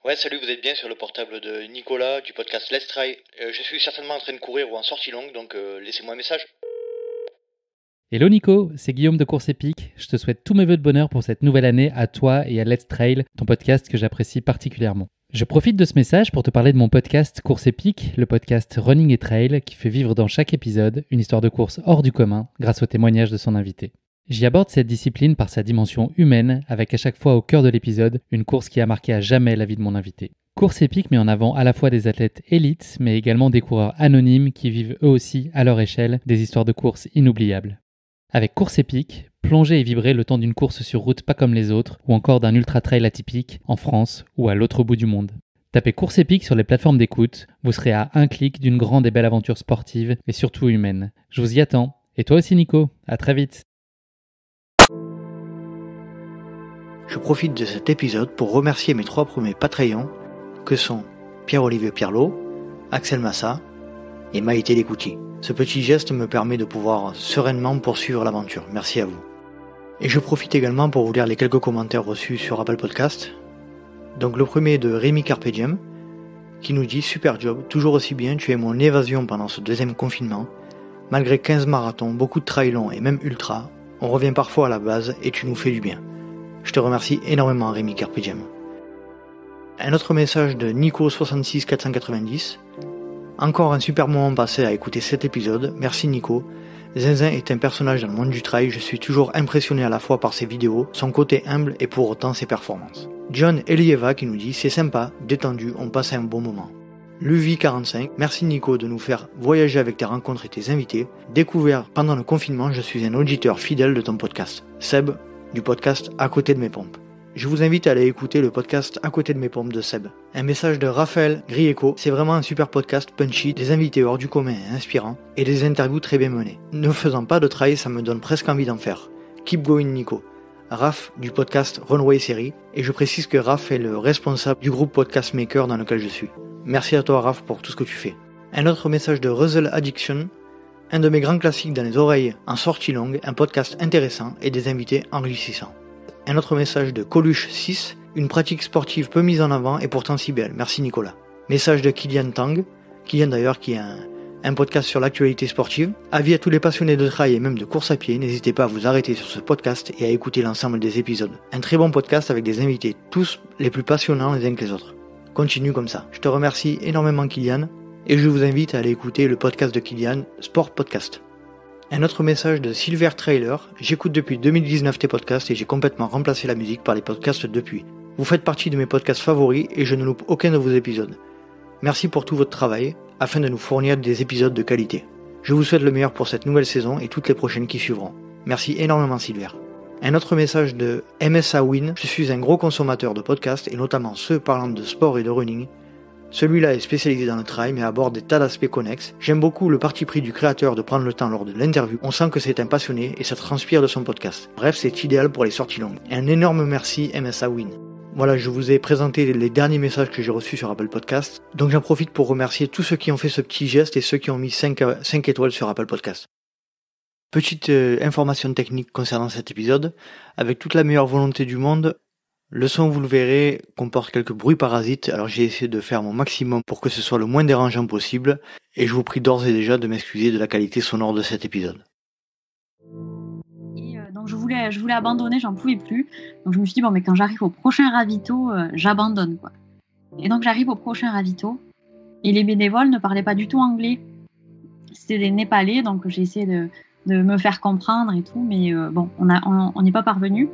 Ouais, salut, vous êtes bien sur le portable de Nicolas du podcast Let's Try. Je suis certainement en train de courir ou en sortie longue, donc laissez-moi un message. Hello Nico, c'est Guillaume de Course Épique. Je te souhaite tous mes vœux de bonheur pour cette nouvelle année à toi et à Let's Trail, ton podcast que j'apprécie particulièrement. Je profite de ce message pour te parler de mon podcast Course Épique, le podcast Running et Trail qui fait vivre dans chaque épisode une histoire de course hors du commun grâce au témoignage de son invité. J'y aborde cette discipline par sa dimension humaine, avec à chaque fois au cœur de l'épisode une course qui a marqué à jamais la vie de mon invité. Course Épique met en avant à la fois des athlètes élites, mais également des coureurs anonymes qui vivent eux aussi, à leur échelle, des histoires de course inoubliables. Avec Course Épique, plongez et vibrez le temps d'une course sur route pas comme les autres, ou encore d'un ultra-trail atypique, en France ou à l'autre bout du monde. Tapez Course Épique sur les plateformes d'écoute, vous serez à un clic d'une grande et belle aventure sportive, et surtout humaine. Je vous y attends. Et toi aussi Nico, à très vite. Je profite de cet épisode pour remercier mes 3 premiers Patreons, que sont Pierre-Olivier Pierlot, Axel Massa et Maïté Lécouti. Ce petit geste me permet de pouvoir sereinement poursuivre l'aventure. Merci à vous. Et je profite également pour vous lire les quelques commentaires reçus sur Apple Podcast. Donc le premier est de Rémi Carpediem, qui nous dit « Super job, toujours aussi bien, tu es mon évasion pendant ce deuxième confinement. Malgré 15 marathons, beaucoup de trails longs et même ultra, on revient parfois à la base et tu nous fais du bien. » Je te remercie énormément Rémi Carpediem. Un autre message de Nico66490. Encore un super moment passé à écouter cet épisode, merci Nico. Zinzin est un personnage dans le monde du trail, je suis toujours impressionné à la fois par ses vidéos, son côté humble et pour autant ses performances. John Elieva qui nous dit c'est sympa, détendu, on passe un bon moment. Luvi45, merci Nico de nous faire voyager avec tes rencontres et tes invités. Découvert pendant le confinement, je suis un auditeur fidèle de ton podcast. Seb, du podcast À côté de mes pompes. Je vous invite à aller écouter le podcast À côté de mes pompes de Seb. Un message de Raphaël Grieco, c'est vraiment un super podcast punchy, des invités hors du commun et inspirants, et des interviews très bien menées. Ne faisant pas de trail, ça me donne presque envie d'en faire. Keep going Nico. Raph du podcast Runway Série, et je précise que Raph est le responsable du groupe Podcast Maker dans lequel je suis. Merci à toi Raph pour tout ce que tu fais. Un autre message de Russell Addiction, un de mes grands classiques dans les oreilles en sortie longue, un podcast intéressant et des invités enrichissants. Un autre message de Coluche6, une pratique sportive peu mise en avant et pourtant si belle. Merci Nicolas. Message de Kylian Tang, Kylian d'ailleurs qui a un podcast sur l'actualité sportive. Avis à tous les passionnés de trail et même de course à pied, n'hésitez pas à vous arrêter sur ce podcast et à écouter l'ensemble des épisodes. Un très bon podcast avec des invités, tous les plus passionnants les uns que les autres. Continue comme ça. Je te remercie énormément Kylian. Et je vous invite à aller écouter le podcast de Kylian, Sport Podcast. Un autre message de Silver Trailer, j'écoute depuis 2019 tes podcasts et j'ai complètement remplacé la musique par les podcasts depuis. Vous faites partie de mes podcasts favoris et je ne loupe aucun de vos épisodes. Merci pour tout votre travail, afin de nous fournir des épisodes de qualité. Je vous souhaite le meilleur pour cette nouvelle saison et toutes les prochaines qui suivront. Merci énormément Silver. Un autre message de MSA Win, je suis un gros consommateur de podcasts et notamment ceux parlant de sport et de running. Celui-là est spécialisé dans le trail mais aborde des tas d'aspects connexes. J'aime beaucoup le parti pris du créateur de prendre le temps lors de l'interview. On sent que c'est un passionné et ça transpire de son podcast. Bref, c'est idéal pour les sorties longues. Un énorme merci MSA Win. Voilà, je vous ai présenté les derniers messages que j'ai reçus sur Apple Podcast. Donc j'en profite pour remercier tous ceux qui ont fait ce petit geste et ceux qui ont mis 5 étoiles sur Apple Podcast. Petite information technique concernant cet épisode. Avec toute la meilleure volonté du monde, le son, vous le verrez, comporte quelques bruits parasites, alors j'ai essayé de faire mon maximum pour que ce soit le moins dérangeant possible, et je vous prie d'ores et déjà de m'excuser de la qualité sonore de cet épisode. Et donc je voulais abandonner, j'en pouvais plus, donc je me suis dit, bon mais quand j'arrive au prochain ravito, j'abandonne quoi. Et donc j'arrive au prochain ravito, et les bénévoles ne parlaient pas du tout anglais, c'était des Népalais, donc j'ai essayé de me faire comprendre et tout, mais bon, on n'est pas parvenu.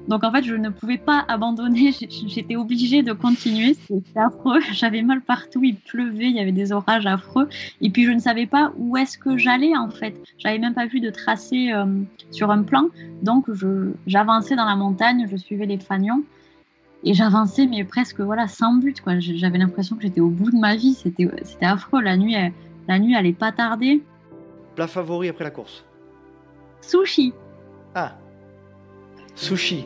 Donc en fait, je ne pouvais pas abandonner, j'étais obligée de continuer, c'était affreux, j'avais mal partout, il pleuvait, il y avait des orages affreux, et puis je ne savais pas où est-ce que j'allais en fait, j'avais même pas vu de tracé sur un plan, donc j'avançais dans la montagne, je suivais les fanions, et j'avançais mais presque sans but, quoi. J'avais l'impression que j'étais au bout de ma vie, c'était affreux, la nuit elle est pas tardée. Plat favori après la course? Sushi. Ah, sushi.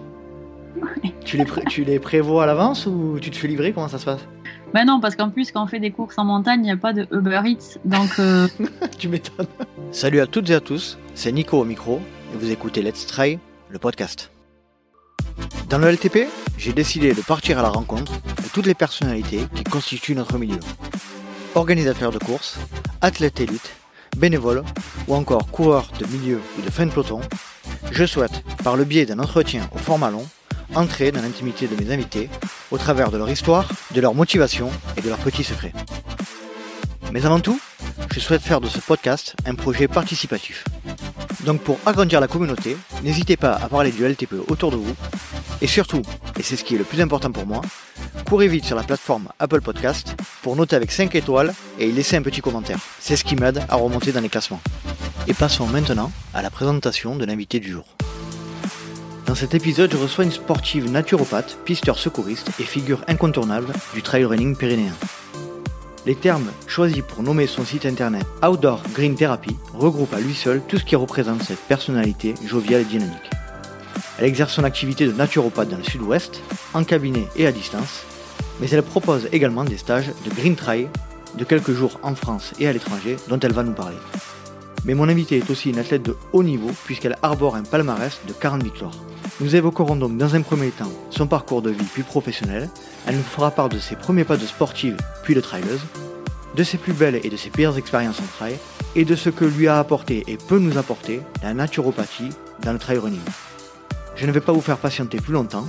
Tu les prévois à l'avance ou tu te fais livrer? Comment ça se passe? Ben non, parce qu'en plus, quand on fait des courses en montagne, il n'y a pas de Uber Eats, donc... Tu m'étonnes. Salut à toutes et à tous, c'est Nico au micro, et vous écoutez Let's Try, le podcast. Dans le LTP, j'ai décidé de partir à la rencontre de toutes les personnalités qui constituent notre milieu. Organisateurs de courses, athlètes élites, bénévoles ou encore coureurs de milieu ou de fin de peloton, je souhaite, par le biais d'un entretien au format long, entrer dans l'intimité de mes invités au travers de leur histoire, de leur motivation et de leurs petits secrets. Mais avant tout, je souhaite faire de ce podcast un projet participatif. Donc pour agrandir la communauté, n'hésitez pas à parler du LTP autour de vous. Et surtout, et c'est ce qui est le plus important pour moi, courez vite sur la plateforme Apple Podcast pour noter avec 5 étoiles et y laisser un petit commentaire. C'est ce qui m'aide à remonter dans les classements. Et passons maintenant à la présentation de l'invité du jour. Dans cet épisode, je reçois une sportive naturopathe, pisteur secouriste et figure incontournable du trail running pyrénéen. Les termes choisis pour nommer son site internet Outdoor Green Therapy regroupent à lui seul tout ce qui représente cette personnalité joviale et dynamique. Elle exerce son activité de naturopathe dans le sud-ouest, en cabinet et à distance, mais elle propose également des stages de Green Trail de quelques jours en France et à l'étranger dont elle va nous parler. Mais mon invitée est aussi une athlète de haut niveau puisqu'elle arbore un palmarès de 40 victoires. Nous évoquerons donc dans un premier temps son parcours de vie puis professionnel. Elle nous fera part de ses premiers pas de sportive puis de traileuse, de ses plus belles et de ses pires expériences en trail et de ce que lui a apporté et peut nous apporter la naturopathie dans le trail running. Je ne vais pas vous faire patienter plus longtemps.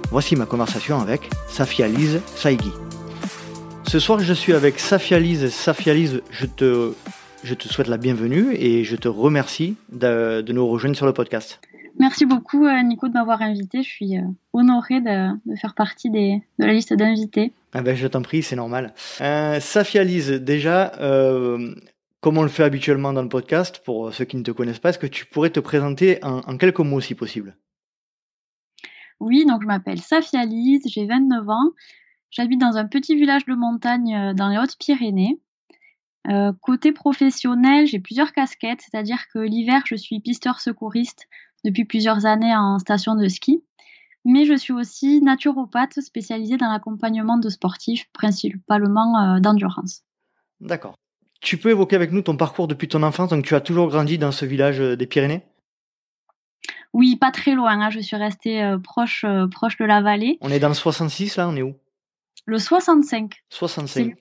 Voici ma conversation avec Safia Lise Saïgui. Ce soir je suis avec Safia Lise. Safia Lise, je te souhaite la bienvenue et je te remercie de nous rejoindre sur le podcast. Merci beaucoup Nico de m'avoir invité. Je suis honorée de faire partie de la liste d'invités. Ah ben, je t'en prie, c'est normal. Safia Lise, déjà, comme on le fait habituellement dans le podcast, pour ceux qui ne te connaissent pas, est-ce que tu pourrais te présenter en quelques mots si possible ? Oui, donc je m'appelle Safia Lise, j'ai 29 ans. J'habite dans un petit village de montagne dans les Hautes-Pyrénées. Côté professionnel, j'ai plusieurs casquettes, c'est-à-dire que l'hiver, je suis pisteur secouriste depuis plusieurs années en station de ski, mais je suis aussi naturopathe spécialisée dans l'accompagnement de sportifs, principalement d'endurance. D'accord. Tu peux évoquer avec nous ton parcours depuis ton enfance, donc tu as toujours grandi dans ce village des Pyrénées ? Oui, pas très loin, hein, je suis restée proche de la vallée. On est dans le 66 là, on est où ? Le 65. 65.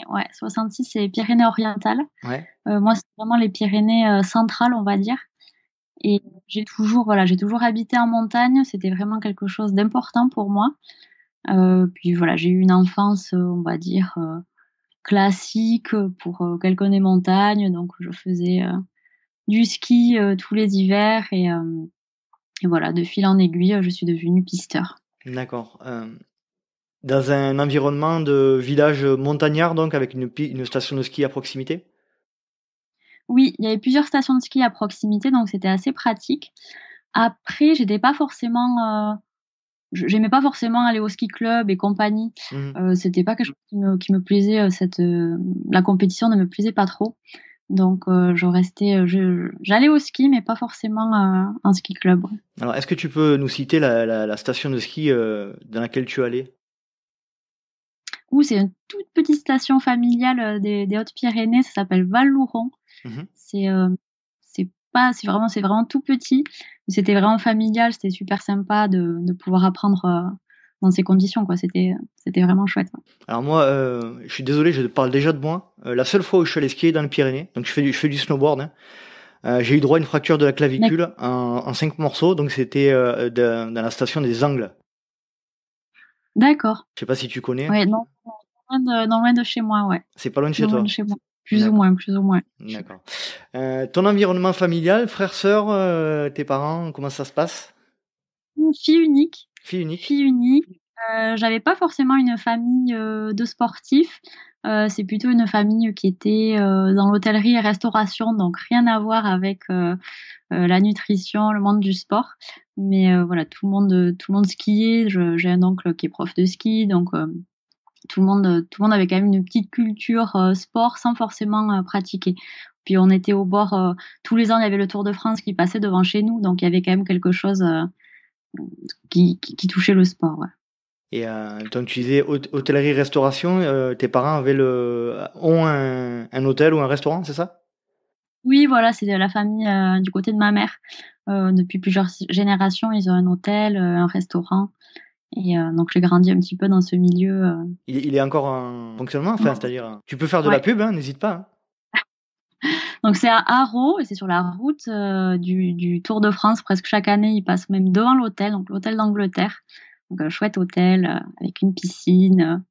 Ouais, 66, c'est les Pyrénées-Orientales. Ouais. Moi, c'est vraiment les Pyrénées centrales, on va dire. Et j'ai toujours habité en montagne. C'était vraiment quelque chose d'important pour moi. Puis voilà, j'ai eu une enfance, on va dire, classique pour quelqu'un des montagnes. Donc, je faisais du ski tous les hivers. Et voilà, de fil en aiguille, je suis devenue pisteur. D'accord. Dans un environnement de village montagnard, donc avec une station de ski à proximité ? Oui, il y avait plusieurs stations de ski à proximité, donc c'était assez pratique. Après, j'aimais pas forcément aller au ski club et compagnie. C'était pas quelque chose qui me plaisait. La compétition ne me plaisait pas trop. Donc, j'allais au ski, mais pas forcément en ski club. Alors, est-ce que tu peux nous citer la station de ski dans laquelle tu allais ? C'est une toute petite station familiale des Hautes-Pyrénées. Ça s'appelle Val-Louron. C'est vraiment tout petit. C'était vraiment familial. C'était super sympa de pouvoir apprendre dans ces conditions, quoi. C'était vraiment chouette. Alors moi, je suis désolé, je parle déjà de moi. La seule fois où je suis allé skier dans les Pyrénées, donc je fais du snowboard, hein, j'ai eu droit à une fracture de la clavicule en 5 morceaux, donc c'était dans la station des Angles. D'accord. Je sais pas si tu connais. Ouais, non loin de chez moi, ouais. C'est pas loin de chez toi. Loin de chez moi. Plus ou moins. D'accord. Ton environnement familial, frères, sœurs, tes parents, comment ça se passe ? Fille unique. Fille unique. J'avais pas forcément une famille de sportifs. C'est plutôt une famille qui était dans l'hôtellerie et restauration, donc rien à voir avec la nutrition, le monde du sport. Mais voilà, tout le monde skiait. J'ai un oncle qui est prof de ski, donc tout le monde avait quand même une petite culture sport sans forcément pratiquer. Puis on était au bord, tous les ans il y avait le Tour de France qui passait devant chez nous, donc il y avait quand même quelque chose qui touchait le sport. Ouais. Et donc tu disais hôtellerie-restauration, tes parents ont un hôtel ou un restaurant, c'est ça ? Oui, voilà, c'est de la famille du côté de ma mère. Depuis plusieurs générations, ils ont un hôtel, un restaurant. Et donc j'ai grandi un petit peu dans ce milieu. Il est encore en fonctionnement, enfin, c'est-à-dire, tu peux faire de la Ouais. pub, hein, n'hésite pas. Hein. Donc c'est à Haro et c'est sur la route du Tour de France. Presque chaque année, ils passent même devant l'hôtel, donc l'hôtel d'Angleterre. Donc un chouette hôtel avec une piscine,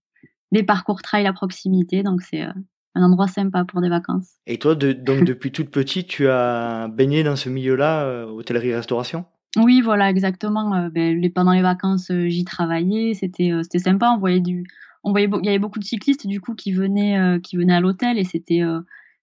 des parcours trail à proximité. Donc c'est un endroit sympa pour des vacances. Et toi, donc depuis toute petite, tu as baigné dans ce milieu-là, hôtellerie-restauration? Oui, voilà, exactement. Pendant les vacances, j'y travaillais. C'était sympa. Il y avait beaucoup de cyclistes du coup qui venaient à l'hôtel et c'était.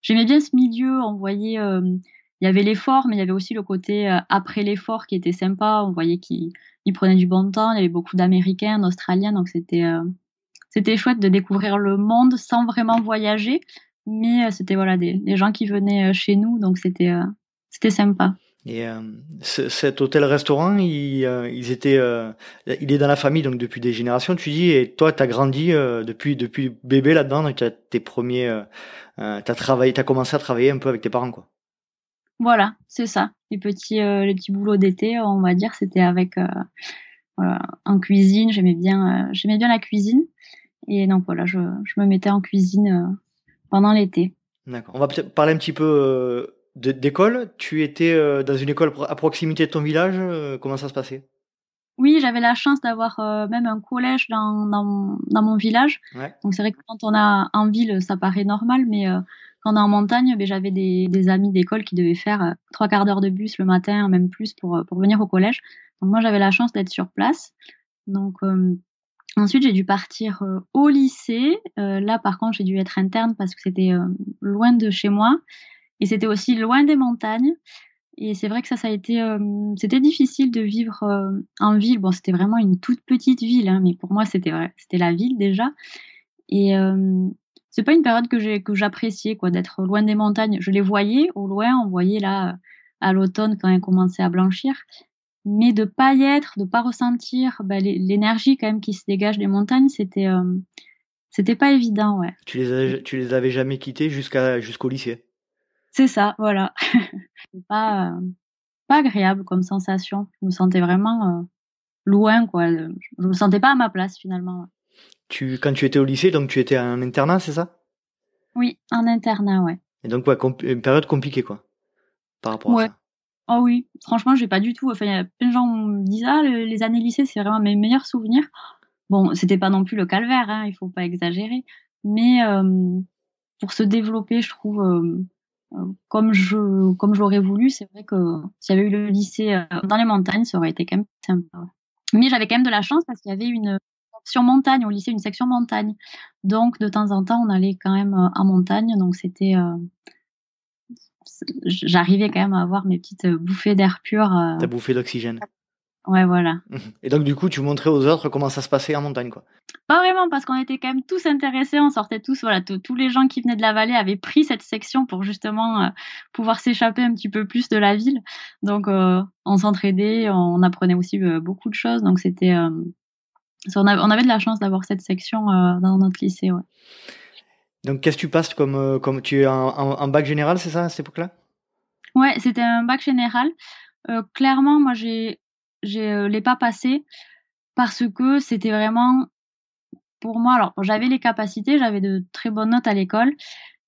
J'aimais bien ce milieu. On voyait, il y avait l'effort, mais il y avait aussi le côté après l'effort qui était sympa. On voyait qu'ils prenaient du bon temps. Il y avait beaucoup d'Américains, d'Australiens, donc c'était chouette de découvrir le monde sans vraiment voyager. Mais c'était voilà des gens qui venaient chez nous, donc c'était sympa. Et cet hôtel-restaurant, il est dans la famille donc depuis des générations, tu dis, et toi, t'as grandi depuis bébé là-dedans, donc t'as commencé à travailler un peu avec tes parents, quoi. Voilà, c'est ça. Les petits boulots d'été, on va dire, c'était avec voilà, en cuisine. J'aimais bien la cuisine. Et donc voilà, je me mettais en cuisine pendant l'été. D'accord. On va peut-être parler un petit peu d'école. Tu étais dans une école à proximité de ton village. Comment ça se passait? Oui, j'avais la chance d'avoir même un collège dans mon village. Ouais. Donc c'est vrai que quand on a en ville, ça paraît normal, mais quand on est en montagne, j'avais des amis d'école qui devaient faire 3/4 d'heure de bus le matin, même plus pour venir au collège. Donc moi j'avais la chance d'être sur place. Donc ensuite j'ai dû partir au lycée. Là par contre j'ai dû être interne parce que c'était loin de chez moi et c'était aussi loin des montagnes. Et c'est vrai que ça a été, c'était difficile de vivre en ville. Bon, c'était vraiment une toute petite ville, hein, mais pour moi, c'était la ville déjà. Et c'est pas une période que j'appréciais, quoi, d'être loin des montagnes. Je les voyais au loin, on voyait là à l'automne quand elles commençaient à blanchir, mais de pas y être, de pas ressentir l'énergie quand même qui se dégage des montagnes, c'était pas évident, ouais. Tu les avais jamais quittés jusqu'au lycée. C'est ça, voilà. C'est pas agréable comme sensation. Je me sentais vraiment loin, quoi. Je me sentais pas à ma place finalement. Quand tu étais au lycée, donc tu étais en internat, c'est ça? Oui, en internat, ouais. Et donc ouais, une période compliquée, quoi, par rapport à Ouais. ça. Oh oui, franchement, j'ai pas du tout. Enfin, il y a plein de gens qui me disent les années lycée, c'est vraiment mes meilleurs souvenirs. Bon, c'était pas non plus le calvaire, hein, il faut pas exagérer. Mais pour se développer, je trouve, comme j'aurais voulu, c'est vrai que s'il y avait eu le lycée dans les montagnes, ça aurait été quand même sympa. Ouais. Mais j'avais quand même de la chance parce qu'il y avait une option montagne au lycée, une section montagne. Donc de temps en temps, on allait quand même en montagne. Donc j'arrivais quand même à avoir mes petites bouffées d'air pur. T'as bouffé d'oxygène. Ouais, voilà. Et donc du coup, tu montrais aux autres comment ça se passait en montagne, quoi. Pas vraiment, parce qu'on était quand même tous intéressés, on sortait tous, voilà, tous les gens qui venaient de la vallée avaient pris cette section pour justement pouvoir s'échapper un petit peu plus de la ville. Donc on s'entraidait, on apprenait aussi beaucoup de choses. Donc on avait de la chance d'avoir cette section dans notre lycée, ouais. Donc qu'est-ce que tu passes comme tu es en bac général, c'est ça, à cette époque-là? Ouais, c'était un bac général. Clairement, moi je l'ai pas passé parce que c'était vraiment pour moi. Alors j'avais les capacités, j'avais de très bonnes notes à l'école,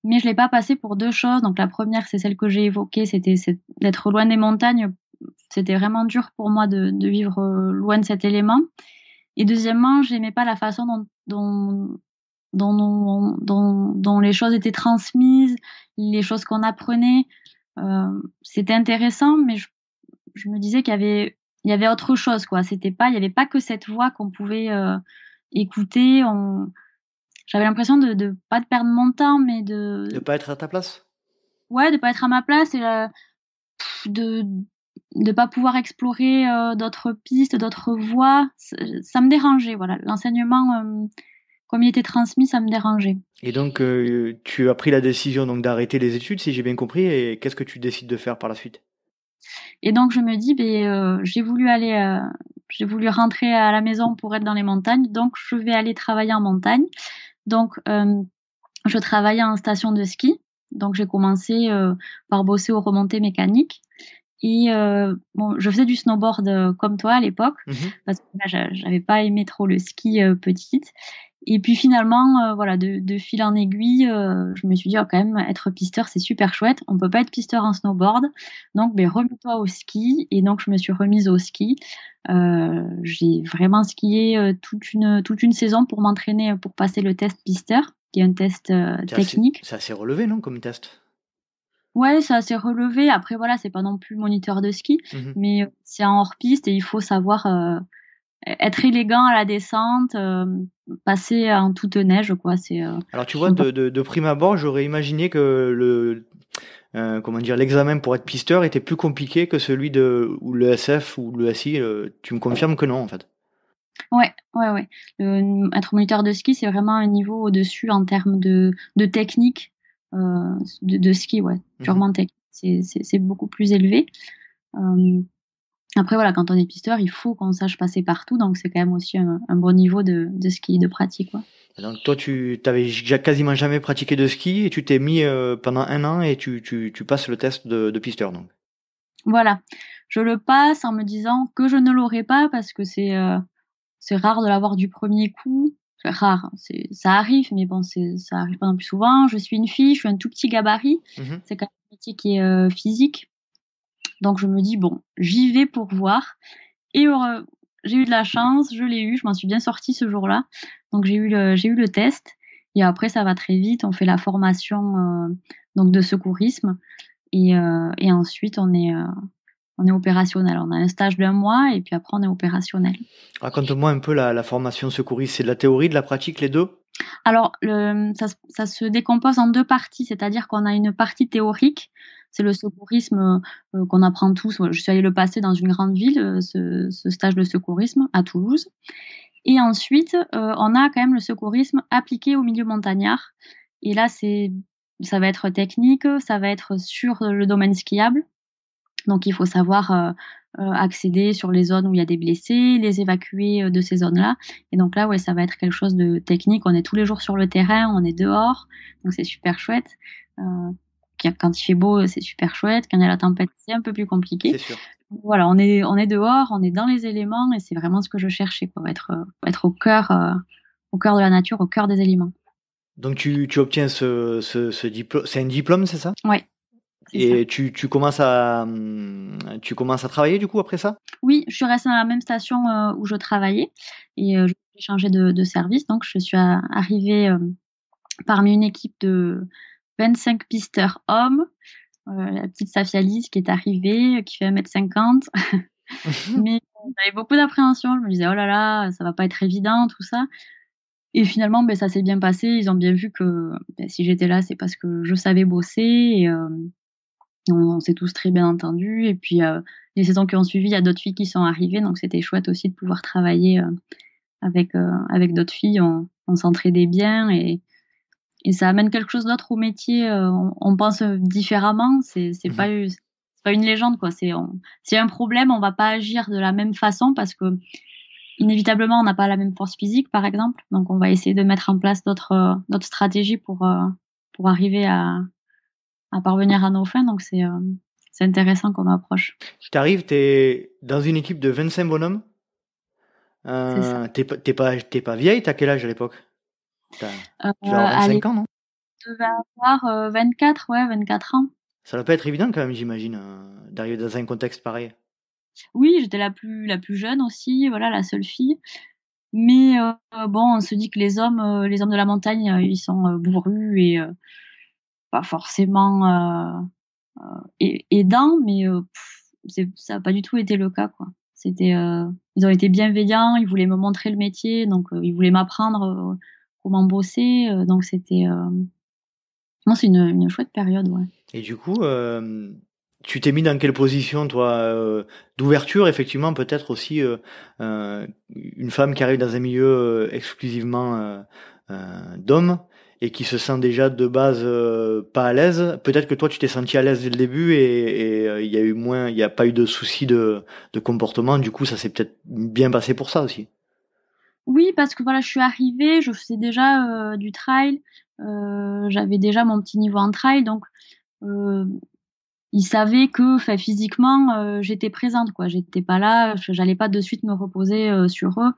mais je l'ai pas passé pour deux choses. Donc la première, c'est celle que j'ai évoquée, c'est d'être loin des montagnes. C'était vraiment dur pour moi de vivre loin de cet élément. Et deuxièmement, j'aimais pas la façon dont les choses étaient transmises, les choses qu'on apprenait. C'était intéressant, mais je me disais qu'il y avait autre chose, quoi. Il y avait pas que cette voix qu'on pouvait écouter. J'avais l'impression de pas de perdre mon temps, mais De pas être à ta place? Ouais, de pas être à ma place et de pas pouvoir explorer d'autres pistes, d'autres voies. Ça me dérangeait, voilà. L'enseignement, comme il était transmis, ça me dérangeait. Et donc tu as pris la décision donc d'arrêter les études, si j'ai bien compris, et qu'est-ce que tu décides de faire par la suite? Et donc je me dis, j'ai voulu rentrer à la maison pour être dans les montagnes, donc je vais aller travailler en montagne. Donc je travaillais en station de ski, donc j'ai commencé par bosser aux remontées mécaniques. Et bon, je faisais du snowboard comme toi à l'époque, Mhm. parce que là, j'avais pas aimé trop le ski petite. Et puis finalement, voilà, de fil en aiguille, je me suis dit, oh, quand même, être pisteur, c'est super chouette. On peut pas être pisteur en snowboard. Donc, ben, remets-toi au ski. Et donc, je me suis remise au ski. J'ai vraiment skié toute une saison pour m'entraîner pour passer le test pisteur, qui est un test technique. C'est assez relevé, non, comme test? Ouais, c'est assez relevé. Après, voilà, c'est pas non plus moniteur de ski, Mhm. mais c'est en hors-piste et il faut savoir être élégant à la descente, passer en toute neige, quoi. C'est Alors tu vois, de prime abord, j'aurais imaginé que comment dire, l'examen pour être pisteur était plus compliqué que celui ou le SF ou le SI. Tu me confirmes que non, en fait. ouais, ouais, ouais. Être moniteur de ski, c'est vraiment un niveau au-dessus en termes de technique de ski, ouais, purement technique. C'est beaucoup plus élevé. Après, voilà, quand on est pisteur, il faut qu'on sache passer partout, donc c'est quand même aussi un bon niveau de ski, de pratique, quoi. Donc toi, tu t'avais quasiment jamais pratiqué de ski et tu t'es mis pendant 1 an et tu passes le test de pisteur, donc. Voilà, je le passe en me disant que je ne l'aurai pas parce que c'est rare de l'avoir du premier coup. C'est rare, hein, ça arrive, mais bon, ça arrive pas non plus souvent. Je suis une fille, je suis un tout petit gabarit. Mhm. C'est quand même un métier qui est physique. Donc je me dis, bon, j'y vais pour voir. Et j'ai eu de la chance, je l'ai eu, je m'en suis bien sortie ce jour-là. Donc j'ai eu le test. Et après, ça va très vite. On fait la formation donc de secourisme. Et ensuite, on est opérationnel. On a un stage d'1 mois et puis après, on est opérationnel. Raconte-moi un peu la formation secouriste. C'est de la théorie, de la pratique, les deux? Alors, ça se décompose en 2 parties, c'est-à-dire qu'on a une partie théorique, c'est le secourisme qu'on apprend tous. Je suis allée le passer dans une grande ville, ce stage de secourisme à Toulouse. Et ensuite, on a quand même le secourisme appliqué au milieu montagnard. Et là, ça va être technique, ça va être sur le domaine skiable. Donc, il faut savoir accéder sur les zones où il y a des blessés, les évacuer de ces zones-là. Et donc là, ouais, ça va être quelque chose de technique. On est tous les jours sur le terrain, on est dehors, donc c'est super chouette. Quand il fait beau, c'est super chouette. Quand il y a la tempête, c'est un peu plus compliqué. C'est sûr. Voilà, on est dehors, on est dans les éléments, et c'est vraiment ce que je cherchais, quoi, être au cœur de la nature, au cœur des éléments. Donc tu obtiens ce diplôme. C'est un diplôme, c'est ça? Ouais. Et tu commences à travailler du coup après ça? Oui, je suis restée dans la même station où je travaillais et j'ai changé de service. Donc, je suis arrivée parmi une équipe de 25 pisteurs hommes. La petite Safia Lise qui est arrivée, qui fait 1m50. Mais j'avais beaucoup d'appréhension. Je me disais, oh là là, ça va pas être évident, tout ça. Et finalement, ben, ça s'est bien passé. Ils ont bien vu que si j'étais là, c'est parce que je savais bosser. Et, on s'est tous très bien entendus. Et puis, les saisons qui ont suivi, il y a d'autres filles qui sont arrivées. Donc, c'était chouette aussi de pouvoir travailler avec d'autres filles. On s'entraidait bien et ça amène quelque chose d'autre au métier. On pense différemment. C'est pas une légende, quoi. S'il y a un problème, on va pas agir de la même façon parce que inévitablement, on n'a pas la même force physique, par exemple. Donc, on va essayer de mettre en place d'autres stratégies pour arriver à parvenir à nos fins. Donc, c'est intéressant comme approche. Tu es dans une équipe de 25 bonhommes. C'est ça. T'es pas vieille, t'as quel âge à l'époque? Tu dois avoir Allez, 25 ans, non? je devais avoir 24, ouais, 24 ans. Ça doit pas être évident quand même, j'imagine, d'arriver dans un contexte pareil. Oui, j'étais la plus jeune aussi, voilà, la seule fille. Mais bon, on se dit que les hommes de la montagne, ils sont bourrus et pas forcément aidants, mais ça n'a pas du tout été le cas, quoi. Ils ont été bienveillants, ils voulaient me montrer le métier, donc ils voulaient m'apprendre comment bosser, donc non, c'est une chouette période, ouais. Et du coup, tu t'es mis dans quelle position, toi, d'ouverture, effectivement, peut-être aussi une femme qui arrive dans un milieu exclusivement d'hommes et qui se sent déjà de base pas à l'aise. Peut-être que toi, tu t'es senti à l'aise dès le début et il y a pas eu de soucis de comportement. Du coup, ça s'est peut-être bien passé pour ça aussi. Oui, parce que voilà, je suis arrivée, je faisais déjà du trail, j'avais déjà mon petit niveau en trail, donc il ils savaient que physiquement, j'étais présente, quoi. J'étais pas là, j'allais pas de suite me reposer sur eux.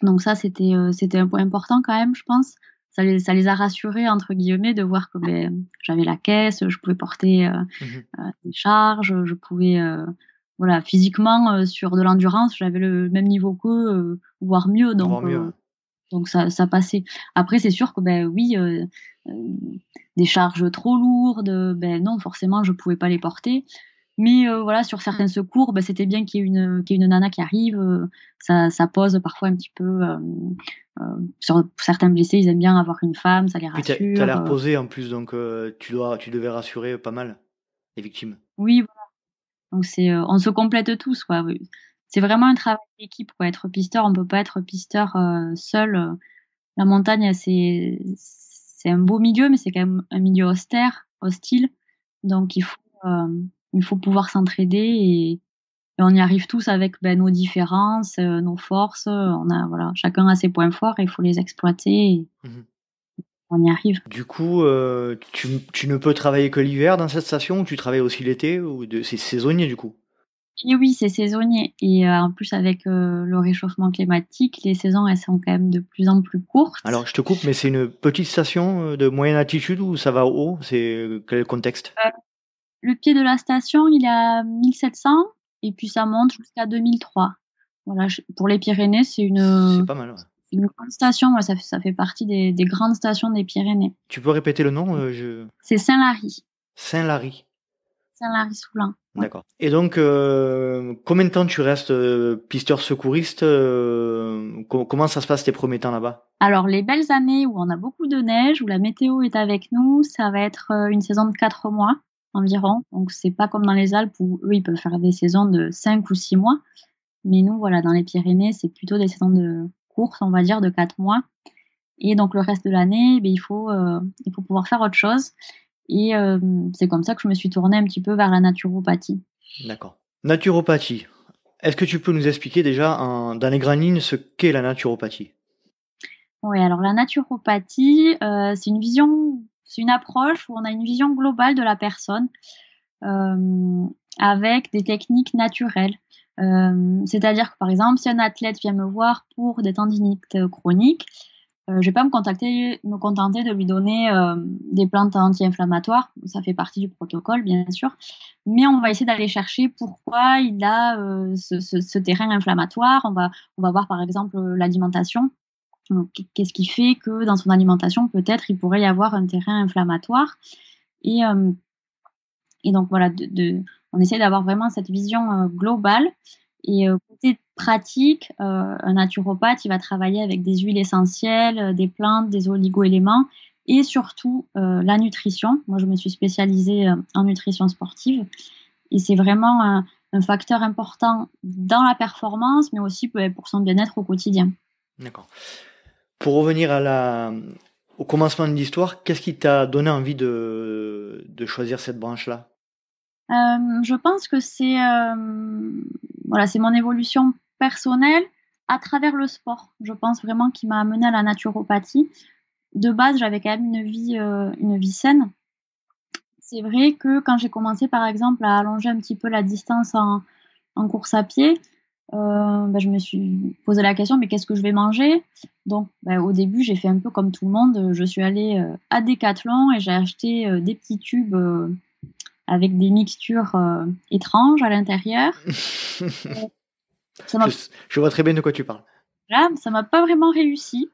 Donc ça, c'était un point important quand même, je pense. Ça les a rassurés, entre guillemets, de voir que j'avais la caisse, je pouvais porter des charges, je pouvais... voilà, physiquement, sur de l'endurance, j'avais le même niveau qu'eux, voire mieux. Donc ça passait. Après, c'est sûr que oui, des charges trop lourdes, non, forcément, je pouvais pas les porter. Mais voilà, sur certains secours, c'était bien qu'il y ait une nana qui arrive. Ça pose parfois un petit peu. Sur certains blessés, ils aiment bien avoir une femme, ça les rassure. Puis t'as l'air posé en plus, donc tu devais rassurer pas mal les victimes. Oui, voilà. Donc on se complète tous, quoi. C'est vraiment un travail d'équipe, quoi. Être pisteur, on peut pas être pisteur seul. La montagne, c'est un beau milieu, mais c'est quand même un milieu austère, hostile. Donc il faut pouvoir s'entraider et on y arrive tous avec nos différences, nos forces. Voilà, chacun a ses points forts et il faut les exploiter. Et on y arrive. Du coup, tu ne peux travailler que l'hiver dans cette station ou tu travailles aussi l'été c'est saisonnier du coup? Et oui, c'est saisonnier. Et en plus, avec le réchauffement climatique, les saisons, elles sont quand même de plus en plus courtes. Alors, je te coupe, mais c'est une petite station de moyenne altitude ou ça va haut? Quel est le contexte? Le pied de la station, il est à 1700 et puis ça monte jusqu'à 2003. Voilà, pour les Pyrénées, c'est pas mal, ouais. Une grande station. Ouais, ça fait partie des grandes stations des Pyrénées. Tu peux répéter le nom? C'est Saint-Lary. Saint-Lary. Saint-Lary-Soulan. Ouais. D'accord. Et donc, combien de temps tu restes pisteur secouriste? Comment ça se passe tes premiers temps là-bas? Alors, les belles années où on a beaucoup de neige, où la météo est avec nous, ça va être une saison de 4 mois environ. Donc, c'est pas comme dans les Alpes où eux, ils peuvent faire des saisons de 5 ou 6 mois. Mais nous, voilà, dans les Pyrénées, c'est plutôt des saisons de course, on va dire, de 4 mois. Et donc, le reste de l'année, il faut pouvoir faire autre chose. Et c'est comme ça que je me suis tournée un petit peu vers la naturopathie. D'accord. Naturopathie. Est-ce que tu peux nous expliquer déjà, dans les grandes lignes, ce qu'est la naturopathie? Oui, alors la naturopathie, c'est une approche où on a une vision globale de la personne avec des techniques naturelles. C'est-à-dire que par exemple, si un athlète vient me voir pour des tendinites chroniques, je vais pas me contenter de lui donner des plantes anti-inflammatoires. Ça fait partie du protocole, bien sûr. Mais on va essayer d'aller chercher pourquoi il a ce terrain inflammatoire. On va voir par exemple l'alimentation. Qu'est-ce qui fait que dans son alimentation, peut-être, il pourrait y avoir un terrain inflammatoire. Et donc voilà, on essaie d'avoir vraiment cette vision globale. Et côté pratique, un naturopathe, il va travailler avec des huiles essentielles, des plantes, des oligo-éléments et surtout la nutrition. Moi, je me suis spécialisée en nutrition sportive et c'est vraiment un facteur important dans la performance, mais aussi pour son bien-être au quotidien. D'accord. Pour revenir au commencement de l'histoire, qu'est-ce qui t'a donné envie de choisir cette branche-là? Je pense que c'est mon évolution personnelle à travers le sport. Je pense vraiment qu'il m'a amené à la naturopathie. De base, j'avais quand même une vie saine. C'est vrai que quand j'ai commencé, par exemple, à allonger un petit peu la distance en course à pied, je me suis posé la question, mais qu'est-ce que je vais manger? Donc, au début, j'ai fait un peu comme tout le monde. Je suis allée à Decathlon et j'ai acheté des petits tubes avec des mixtures étranges à l'intérieur. Je vois très bien de quoi tu parles. Là, ça m'a pas vraiment réussi.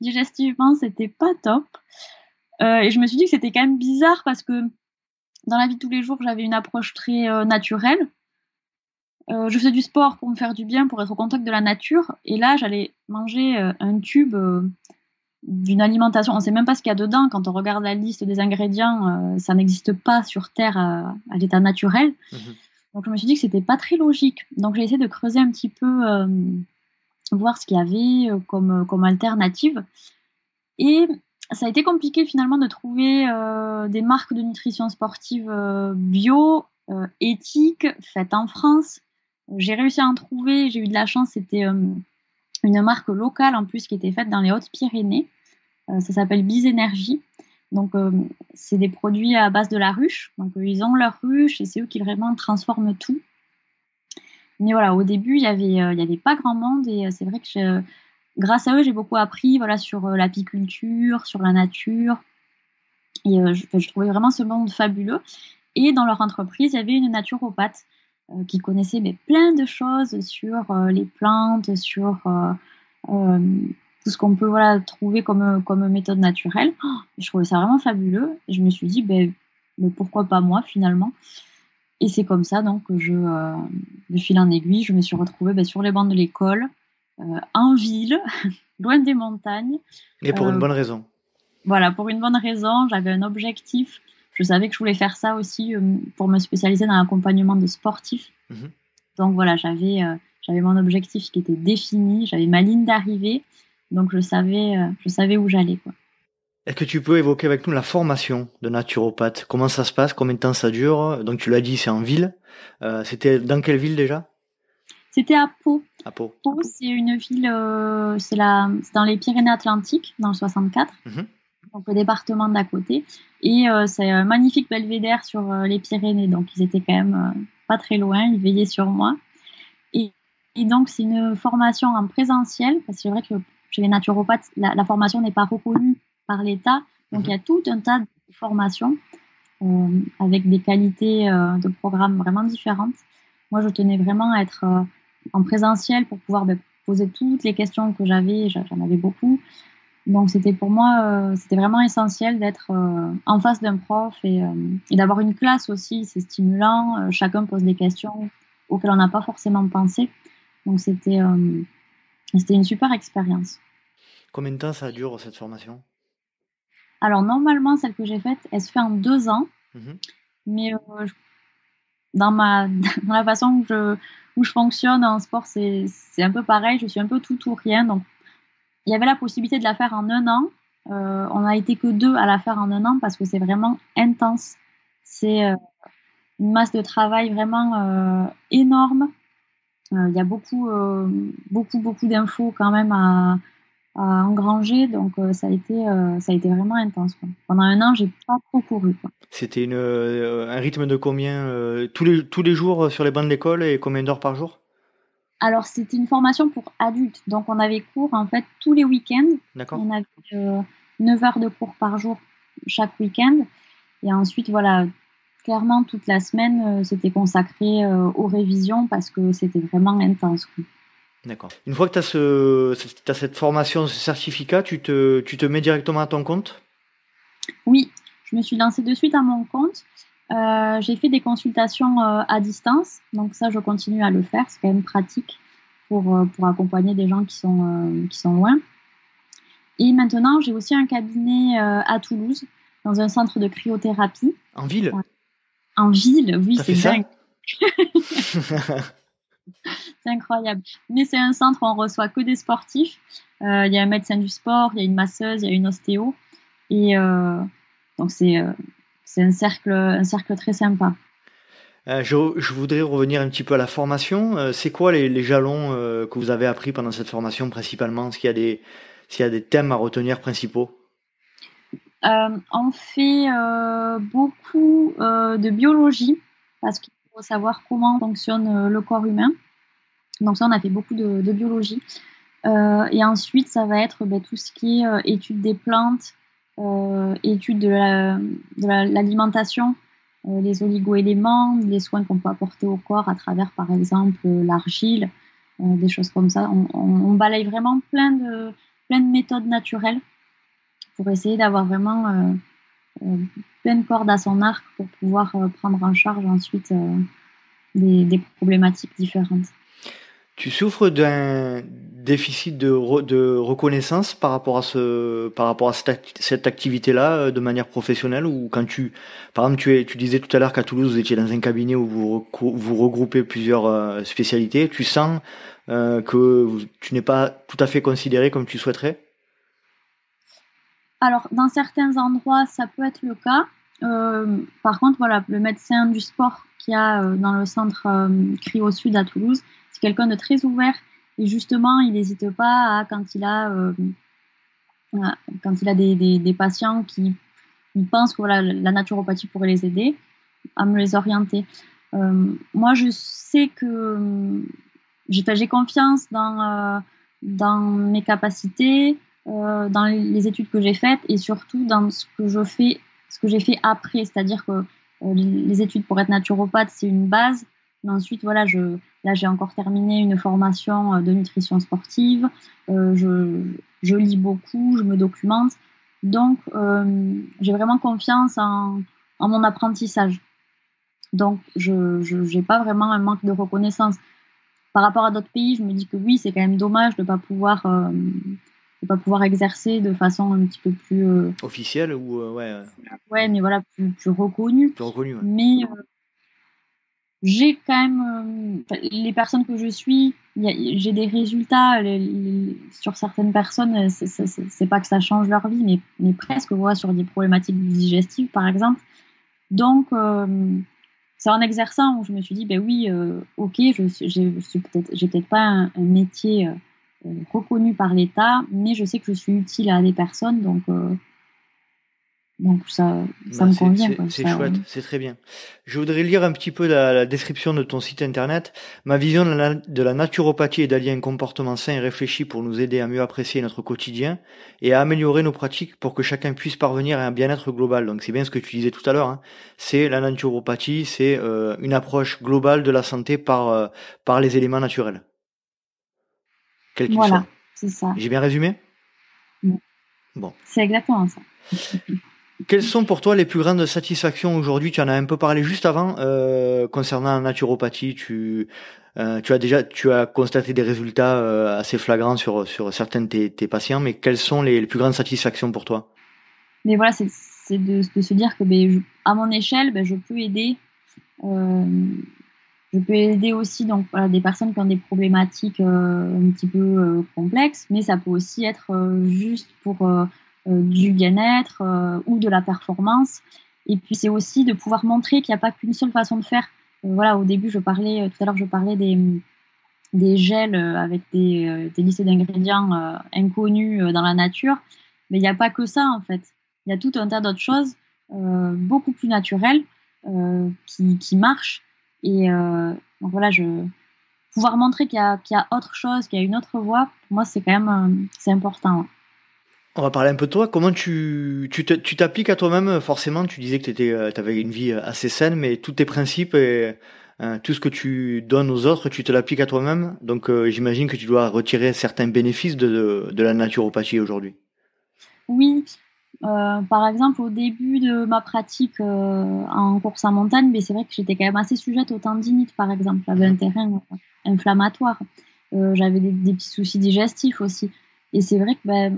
Digestivement, c'était pas top. Et je me suis dit que c'était quand même bizarre parce que dans la vie de tous les jours, j'avais une approche très naturelle. Je faisais du sport pour me faire du bien, pour être au contact de la nature. Et là, j'allais manger un tube d'une alimentation. On ne sait même pas ce qu'il y a dedans. Quand on regarde la liste des ingrédients, ça n'existe pas sur Terre à l'état naturel. Donc, je me suis dit que c'était pas très logique. Donc, j'ai essayé de creuser un petit peu, voir ce qu'il y avait comme alternative. Et ça a été compliqué finalement de trouver des marques de nutrition sportive bio, éthiques, faites en France. J'ai réussi à en trouver, j'ai eu de la chance, c'était une marque locale en plus qui était faite dans les Hautes-Pyrénées. Ça s'appelle Bisenergie. Donc, c'est des produits à base de la ruche. Donc, ils ont leur ruche et c'est eux qui vraiment transforment tout. Mais voilà, au début, il y avait pas grand monde et c'est vrai que grâce à eux, j'ai beaucoup appris voilà, sur l'apiculture, sur la nature. Et je trouvais vraiment ce monde fabuleux. Et dans leur entreprise, il y avait une naturopathe qui connaissait plein de choses sur les plantes, sur tout ce qu'on peut voilà, trouver comme méthode naturelle. Je trouvais ça vraiment fabuleux. Et je me suis dit, mais pourquoi pas moi finalement? Et c'est comme ça donc que de fil en aiguille, je me suis retrouvée sur les bancs de l'école, en ville, loin des montagnes. Et pour une bonne raison. Voilà, pour une bonne raison. J'avais un objectif. Je savais que je voulais faire ça aussi pour me spécialiser dans l'accompagnement de sportifs. Donc voilà, j'avais mon objectif qui était défini, j'avais ma ligne d'arrivée, donc je savais où j'allais, quoi. Est-ce que tu peux évoquer avec nous la formation de naturopathe? Comment ça se passe? Combien de temps ça dure? Donc tu l'as dit, c'est en ville. C'était dans quelle ville déjà? C'était à Pau. À Pau. Pau, c'est une ville, c'est dans les Pyrénées-Atlantiques, dans le 64. Donc le département d'à côté. Et c'est un magnifique belvédère sur les Pyrénées. Donc ils étaient quand même pas très loin, ils veillaient sur moi. Et donc c'est une formation en présentiel, parce que c'est vrai que chez les naturopathes, la formation n'est pas reconnue par l'État. Donc il y a tout un tas de formations avec des qualités de programmes vraiment différentes. Moi, je tenais vraiment à être en présentiel pour pouvoir poser toutes les questions que j'avais. J'en avais beaucoup. Donc, c'était pour moi, c'était vraiment essentiel d'être en face d'un prof et d'avoir une classe aussi. C'est stimulant. Chacun pose des questions auxquelles on n'a pas forcément pensé. Donc, c'était une super expérience. Combien de temps ça dure, cette formation? Alors, normalement, celle que j'ai faite, elle se fait en 2 ans. Mais dans la façon où je fonctionne en sport, c'est un peu pareil. Je suis un peu tout ou rien. Donc, il y avait la possibilité de la faire en 1 an. On n'a été que 2 à la faire en 1 an parce que c'est vraiment intense. C'est une masse de travail vraiment énorme. Il y a beaucoup d'infos quand même à engranger, donc ça a été vraiment intense, quoi. Pendant 1 an, j'ai pas trop couru, quoi. C'était un rythme de combien tous les jours sur les bancs de l'école et combien d'heures par jour? Alors, c'était une formation pour adultes, donc on avait cours en fait tous les week-ends. D'accord. On avait 9 heures de cours par jour chaque week-end, et ensuite voilà, clairement toute la semaine c'était consacré aux révisions parce que c'était vraiment intense, quoi. D'accord. Une fois que tu as cette formation, ce certificat, tu te mets directement à ton compte? Oui, je me suis lancée de suite à mon compte. J'ai fait des consultations à distance, donc ça, je continue à le faire. C'est quand même pratique pour accompagner des gens qui sont loin. Et maintenant, j'ai aussi un cabinet à Toulouse, dans un centre de cryothérapie. En ville? En ville, oui, c'est ça? dingue. C'est incroyable. Mais c'est un centre où on reçoit que des sportifs. Il y a un médecin du sport, il y a une masseuse, il y a une ostéo. Et donc, c'est un cercle très sympa. Je voudrais revenir un petit peu à la formation. C'est quoi les jalons que vous avez appris pendant cette formation principalement? S'il y a des thèmes à retenir principaux? On fait beaucoup de biologie parce qu'il faut savoir comment fonctionne le corps humain. Donc ça, on a fait beaucoup de biologie. Et ensuite, ça va être tout ce qui est étude des plantes, étude de l'alimentation, les oligo-éléments, les soins qu'on peut apporter au corps à travers, par exemple, l'argile, des choses comme ça. On balaye vraiment plein de méthodes naturelles pour essayer d'avoir vraiment plein de cordes à son arc pour pouvoir prendre en charge ensuite des problématiques différentes. Tu souffres d'un déficit de reconnaissance par rapport à cette activité-là de manière professionnelle, ou par exemple, tu disais tout à l'heure qu'à Toulouse vous étiez dans un cabinet où vous regroupez plusieurs spécialités. Tu sens que tu n'es pas tout à fait considéré comme tu souhaiterais? Alors, dans certains endroits, ça peut être le cas. Par contre, voilà, le médecin du sport qu'il y a dans le centre Cryo Sud à Toulouse, c'est quelqu'un de très ouvert. Et justement, il n'hésite pas quand il a des patients qui ils pensent que voilà, la naturopathie pourrait les aider à me les orienter. Moi, je sais que j'ai confiance dans mes capacités, dans les études que j'ai faites et surtout dans ce que j'ai fait après. C'est-à-dire que les études pour être naturopathe, c'est une base. Mais ensuite, voilà, là, j'ai encore terminé une formation de nutrition sportive. Je lis beaucoup, je me documente. Donc, j'ai vraiment confiance en mon apprentissage. Donc, je n'ai pas vraiment un manque de reconnaissance. Par rapport à d'autres pays, je me dis que oui, c'est quand même dommage de ne pas pouvoir exercer de façon un petit peu plus... officielle ou ouais, mais voilà, plus reconnue. plus reconnue. Ouais. Mais j'ai quand même... les personnes que je suis, j'ai des résultats. Sur certaines personnes, c'est pas que ça change leur vie, mais presque, voilà, sur des problématiques digestives, par exemple. Donc... c'est en exerçant où je me suis dit, ben oui, ok, j'ai peut-être pas un métier reconnu par l'État, mais je sais que je suis utile à des personnes, donc ça me convient. C'est chouette, c'est très bien. Je voudrais lire un petit peu la description de ton site internet. Ma vision de la naturopathie est d'allier un comportement sain et réfléchi pour nous aider à mieux apprécier notre quotidien et à améliorer nos pratiques pour que chacun puisse parvenir à un bien-être global. Donc c'est bien ce que tu disais tout à l'heure. Hein. C'est la naturopathie, c'est une approche globale de la santé par les éléments naturels. Quels qu'ils soient. Voilà, c'est ça. J'ai bien résumé ? Bon. C'est exactement ça. Quelles sont pour toi les plus grandes satisfactions aujourd'hui ? Tu en as un peu parlé juste avant concernant la naturopathie. Tu as constaté des résultats assez flagrants sur certains de tes patients, mais quelles sont les plus grandes satisfactions pour toi ? Mais voilà, c'est de se dire que à mon échelle, je peux aider. Je peux aider aussi donc voilà, des personnes qui ont des problématiques un petit peu complexes, mais ça peut aussi être juste pour du bien-être ou de la performance. Et puis c'est aussi de pouvoir montrer qu'il n'y a pas qu'une seule façon de faire. Voilà, au début, tout à l'heure, je parlais des gels avec des listes d'ingrédients inconnus dans la nature, mais il n'y a pas que ça en fait. Il y a tout un tas d'autres choses beaucoup plus naturelles qui marchent. Et donc voilà, pouvoir montrer qu'il y a autre chose, qu'il y a une autre voie, pour moi c'est quand même c'est important. On va parler un peu de toi. Comment tu t'appliques à toi-même ? Forcément, tu disais que tu avais une vie assez saine, mais tous tes principes et tout ce que tu donnes aux autres, tu te l'appliques à toi-même. Donc j'imagine que tu dois retirer certains bénéfices de la naturopathie aujourd'hui. Oui. Par exemple, au début de ma pratique en course en montagne, c'est vrai que j'étais quand même assez sujette aux tendinites, par exemple. J'avais un terrain inflammatoire. J'avais des petits soucis digestifs aussi. Et c'est vrai que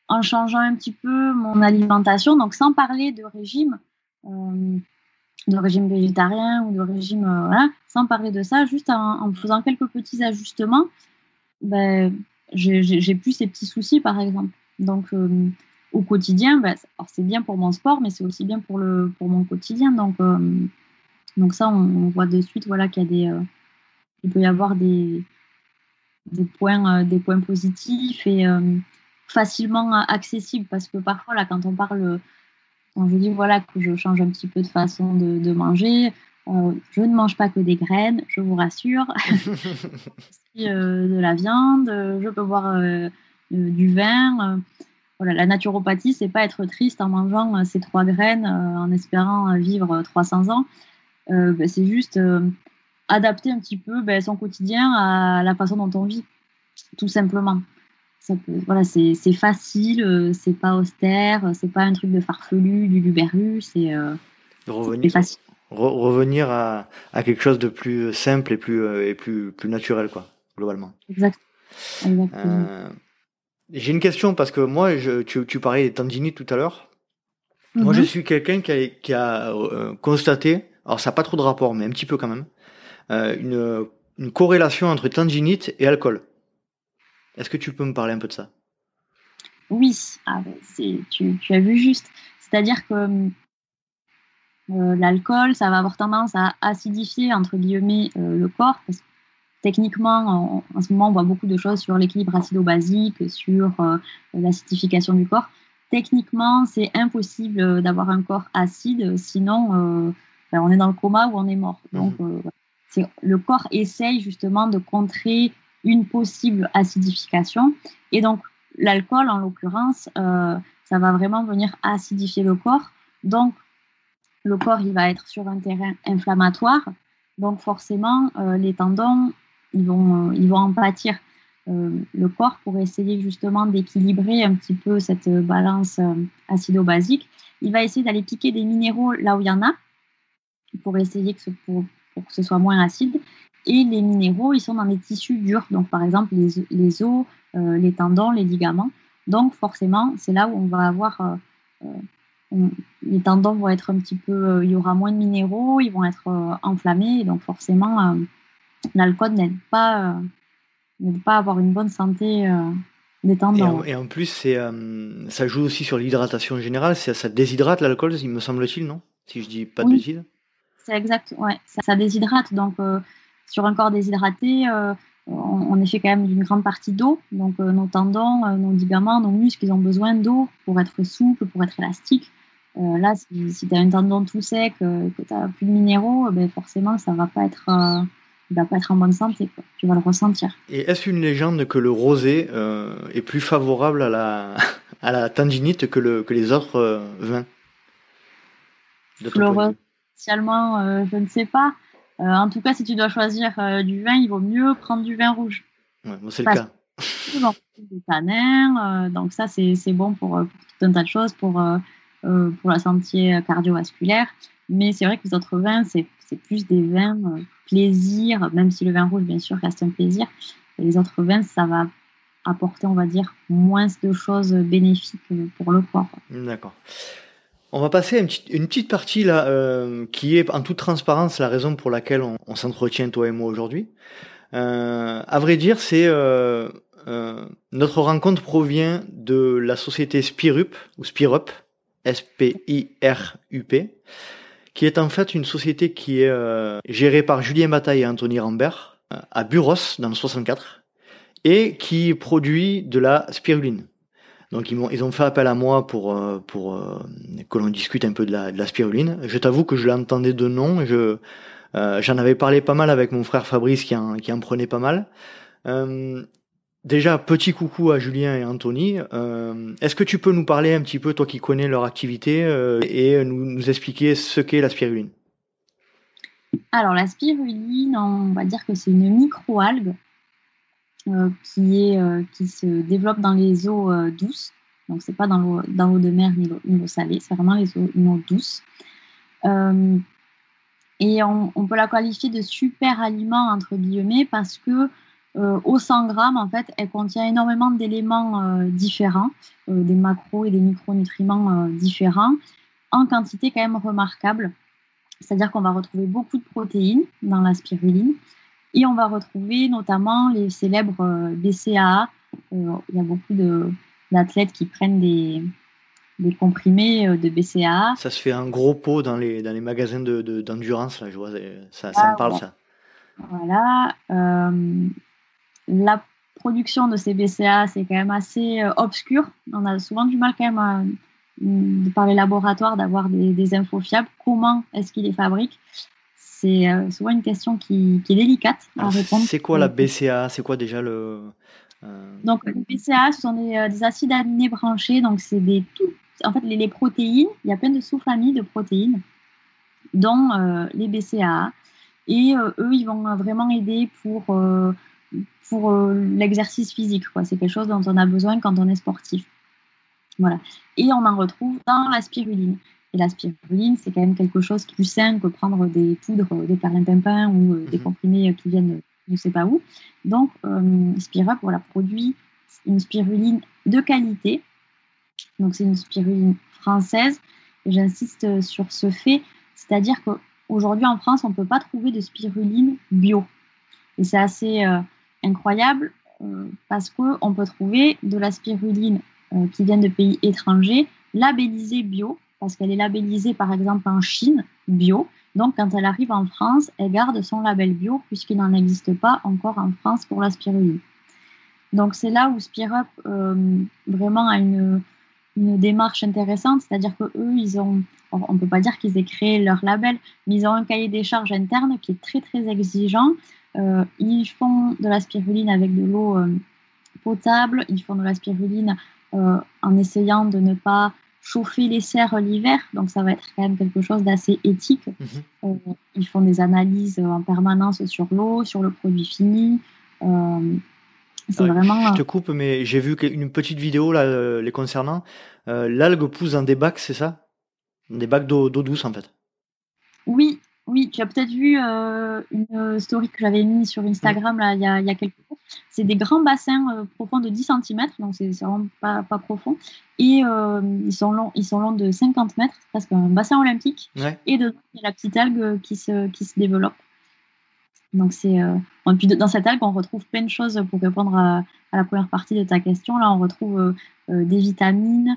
en changeant un petit peu mon alimentation, donc sans parler de régime végétarien ou de régime, voilà, sans parler de ça, juste en faisant quelques petits ajustements, j'ai plus ces petits soucis, par exemple. Donc, au quotidien, alors c'est bien pour mon sport, mais c'est aussi bien pour mon quotidien. Donc ça, on voit de suite, voilà, qu'il peut y avoir des points positifs et facilement accessibles, parce que parfois, là, quand je dis voilà que je change un petit peu de façon de manger, je ne mange pas que des graines, je vous rassure. De la viande, je peux boire du vin. Voilà, la naturopathie, c'est pas être triste en mangeant ces 3 graines en espérant vivre 300 ans. C'est juste adapter un petit peu son quotidien à la façon dont on vit, tout simplement. Voilà, c'est facile, c'est pas austère, c'est pas un truc de farfelu, du luberlu, c'est facile. Revenir à quelque chose de plus simple et plus naturel, quoi, globalement. Exactement. J'ai une question parce que moi, tu parlais des tendinites tout à l'heure. Moi, je suis quelqu'un qui a constaté, alors ça n'a pas trop de rapport, mais un petit peu quand même, une corrélation entre tendinite et alcool. Est-ce que tu peux me parler un peu de ça ? Oui, tu as vu juste. C'est-à-dire que l'alcool, ça va avoir tendance à acidifier, entre guillemets, le corps, parce que techniquement, en ce moment, on voit beaucoup de choses sur l'équilibre acido-basique, sur l'acidification du corps. techniquement, c'est impossible d'avoir un corps acide, sinon on est dans le coma ou on est mort. Donc, le corps essaye justement de contrer une possible acidification. Et donc, l'alcool, en l'occurrence, ça va vraiment venir acidifier le corps. Donc, le corps, il va être sur un terrain inflammatoire. Donc, forcément, les tendons, ils vont en pâtir. Le corps, pour essayer justement d'équilibrer un petit peu cette balance acido-basique, il va essayer d'aller piquer des minéraux là où il y en a, pour essayer pour que ce soit moins acide. Et les minéraux, ils sont dans des tissus durs, donc par exemple les os, les tendons, les ligaments. Donc forcément, c'est là où on va avoir... les tendons vont être un petit peu... il y aura moins de minéraux, ils vont être enflammés, et donc forcément, l'alcool n'aide pas à avoir une bonne santé des tendons. Et en plus, ça joue aussi sur l'hydratation générale, ça déshydrate l'alcool, il me semble-t-il, non? Si je dis pas de bêtises. C'est exact, ouais. Ça déshydrate. Donc, sur un corps déshydraté, on est fait quand même d'une grande partie d'eau. Donc, nos tendons, nos ligaments, nos muscles, ils ont besoin d'eau pour être souples, pour être élastiques. Là, si tu as un tendon tout sec, que tu n'as plus de minéraux, ben forcément, ça ne va pas être en bonne santé, quoi. Tu vas le ressentir. Et est-ce une légende que le rosé est plus favorable à la tendinite que les autres vins? Spécialement, je ne sais pas. En tout cas, si tu dois choisir du vin, il vaut mieux prendre du vin rouge. Ouais, bon, c'est le cas. Des tanins, donc ça, c'est bon pour tout un tas de choses, pour la santé cardiovasculaire. Mais c'est vrai que les autres vins, c'est plus des vins plaisir, même si le vin rouge, bien sûr, reste un plaisir. Et les autres vins, ça va apporter, on va dire, moins de choses bénéfiques pour le corps. D'accord. On va passer à une petite partie là, qui est en toute transparence la raison pour laquelle on s'entretient toi et moi aujourd'hui. À vrai dire, c'est notre rencontre provient de la société Spirup ou Spirup, S-P-I-R-U-P, qui est en fait une société qui est gérée par Julien Bataille et Anthony Rambert à Buros dans le 64 et qui produit de la spiruline. Donc ils ont fait appel à moi pour que l'on discute un peu de la spiruline. Je t'avoue que je l'entendais de nom. J'en avais parlé pas mal avec mon frère Fabrice qui en prenait pas mal. Déjà, petit coucou à Julien et Anthony. Est-ce que tu peux nous parler un petit peu, toi qui connais leur activité, et nous expliquer ce qu'est la spiruline? Alors la spiruline, on va dire que c'est une microalgue qui se développe dans les eaux douces. Donc, c'est pas dans l'eau de mer ni l'eau salée, c'est vraiment une eau douce. Et on peut la qualifier de super aliment, entre guillemets, parce que au 100 grammes, en fait, elle contient énormément d'éléments différents, des macros et des micronutriments différents, en quantité quand même remarquable. C'est-à-dire qu'on va retrouver beaucoup de protéines dans la spiruline. Et on va retrouver notamment les célèbres BCAA. Il y a beaucoup d'athlètes qui prennent des comprimés de BCAA. Ça se fait en gros pot dans les magasins d'endurance, là, je vois, ça me parle, ça. Voilà. La production de ces BCAA, c'est quand même assez obscur. On a souvent du mal quand même par les laboratoires d'avoir des infos fiables. Comment est-ce qu'ils les fabriquent? C'est souvent une question qui est délicate à répondre. C'est quoi la BCAA? C'est quoi déjà le... Donc, les BCAA, ce sont des acides aminés branchés. Donc, c'est en fait, les protéines, il y a plein de sous-familles de protéines, dont les BCAA. Et eux, ils vont vraiment aider pour l'exercice physique, quoi. C'est quelque chose dont on a besoin quand on est sportif. Voilà. Et on en retrouve dans la spiruline. Et la spiruline, c'est quand même quelque chose qui est plus sain que prendre des poudres de perlimpinpin ou des comprimés qui viennent je ne sais pas où. Donc, Spirup produit une spiruline de qualité. Donc, c'est une spiruline française. Et j'insiste sur ce fait, c'est-à-dire qu'aujourd'hui, en France, on ne peut pas trouver de spiruline bio. Et c'est assez incroyable parce qu'on peut trouver de la spiruline qui vient de pays étrangers, labellisée bio, parce qu'elle est labellisée par exemple en Chine, bio. Donc quand elle arrive en France, elle garde son label bio puisqu'il n'en existe pas encore en France pour la spiruline. Donc c'est là où Spirup vraiment a une une démarche intéressante, c'est-à-dire que eux, on ne peut pas dire qu'ils aient créé leur label, mais ils ont un cahier des charges interne qui est très très exigeant. Ils font de la spiruline avec de l'eau potable, ils font de la spiruline en essayant de ne pas chauffer les serres l'hiver, donc ça va être quand même quelque chose d'assez éthique. Ils font des analyses en permanence sur l'eau, sur le produit fini. Je te coupe, mais j'ai vu une petite vidéo là, les concernant. L'algue pousse dans des bacs, c'est ça? Des bacs d'eau douce, en fait. Oui, tu as peut-être vu une story que j'avais mise sur Instagram là, il y a quelques jours. C'est des grands bassins profonds de 10 cm, donc c'est vraiment pas profond. Et ils sont longs de 50 mètres, c'est presque un bassin olympique. Ouais. Et dedans, il y a la petite algue qui se développe. Donc et puis dans cette algue, on retrouve plein de choses pour répondre à la première partie de ta question. Là, on retrouve des vitamines,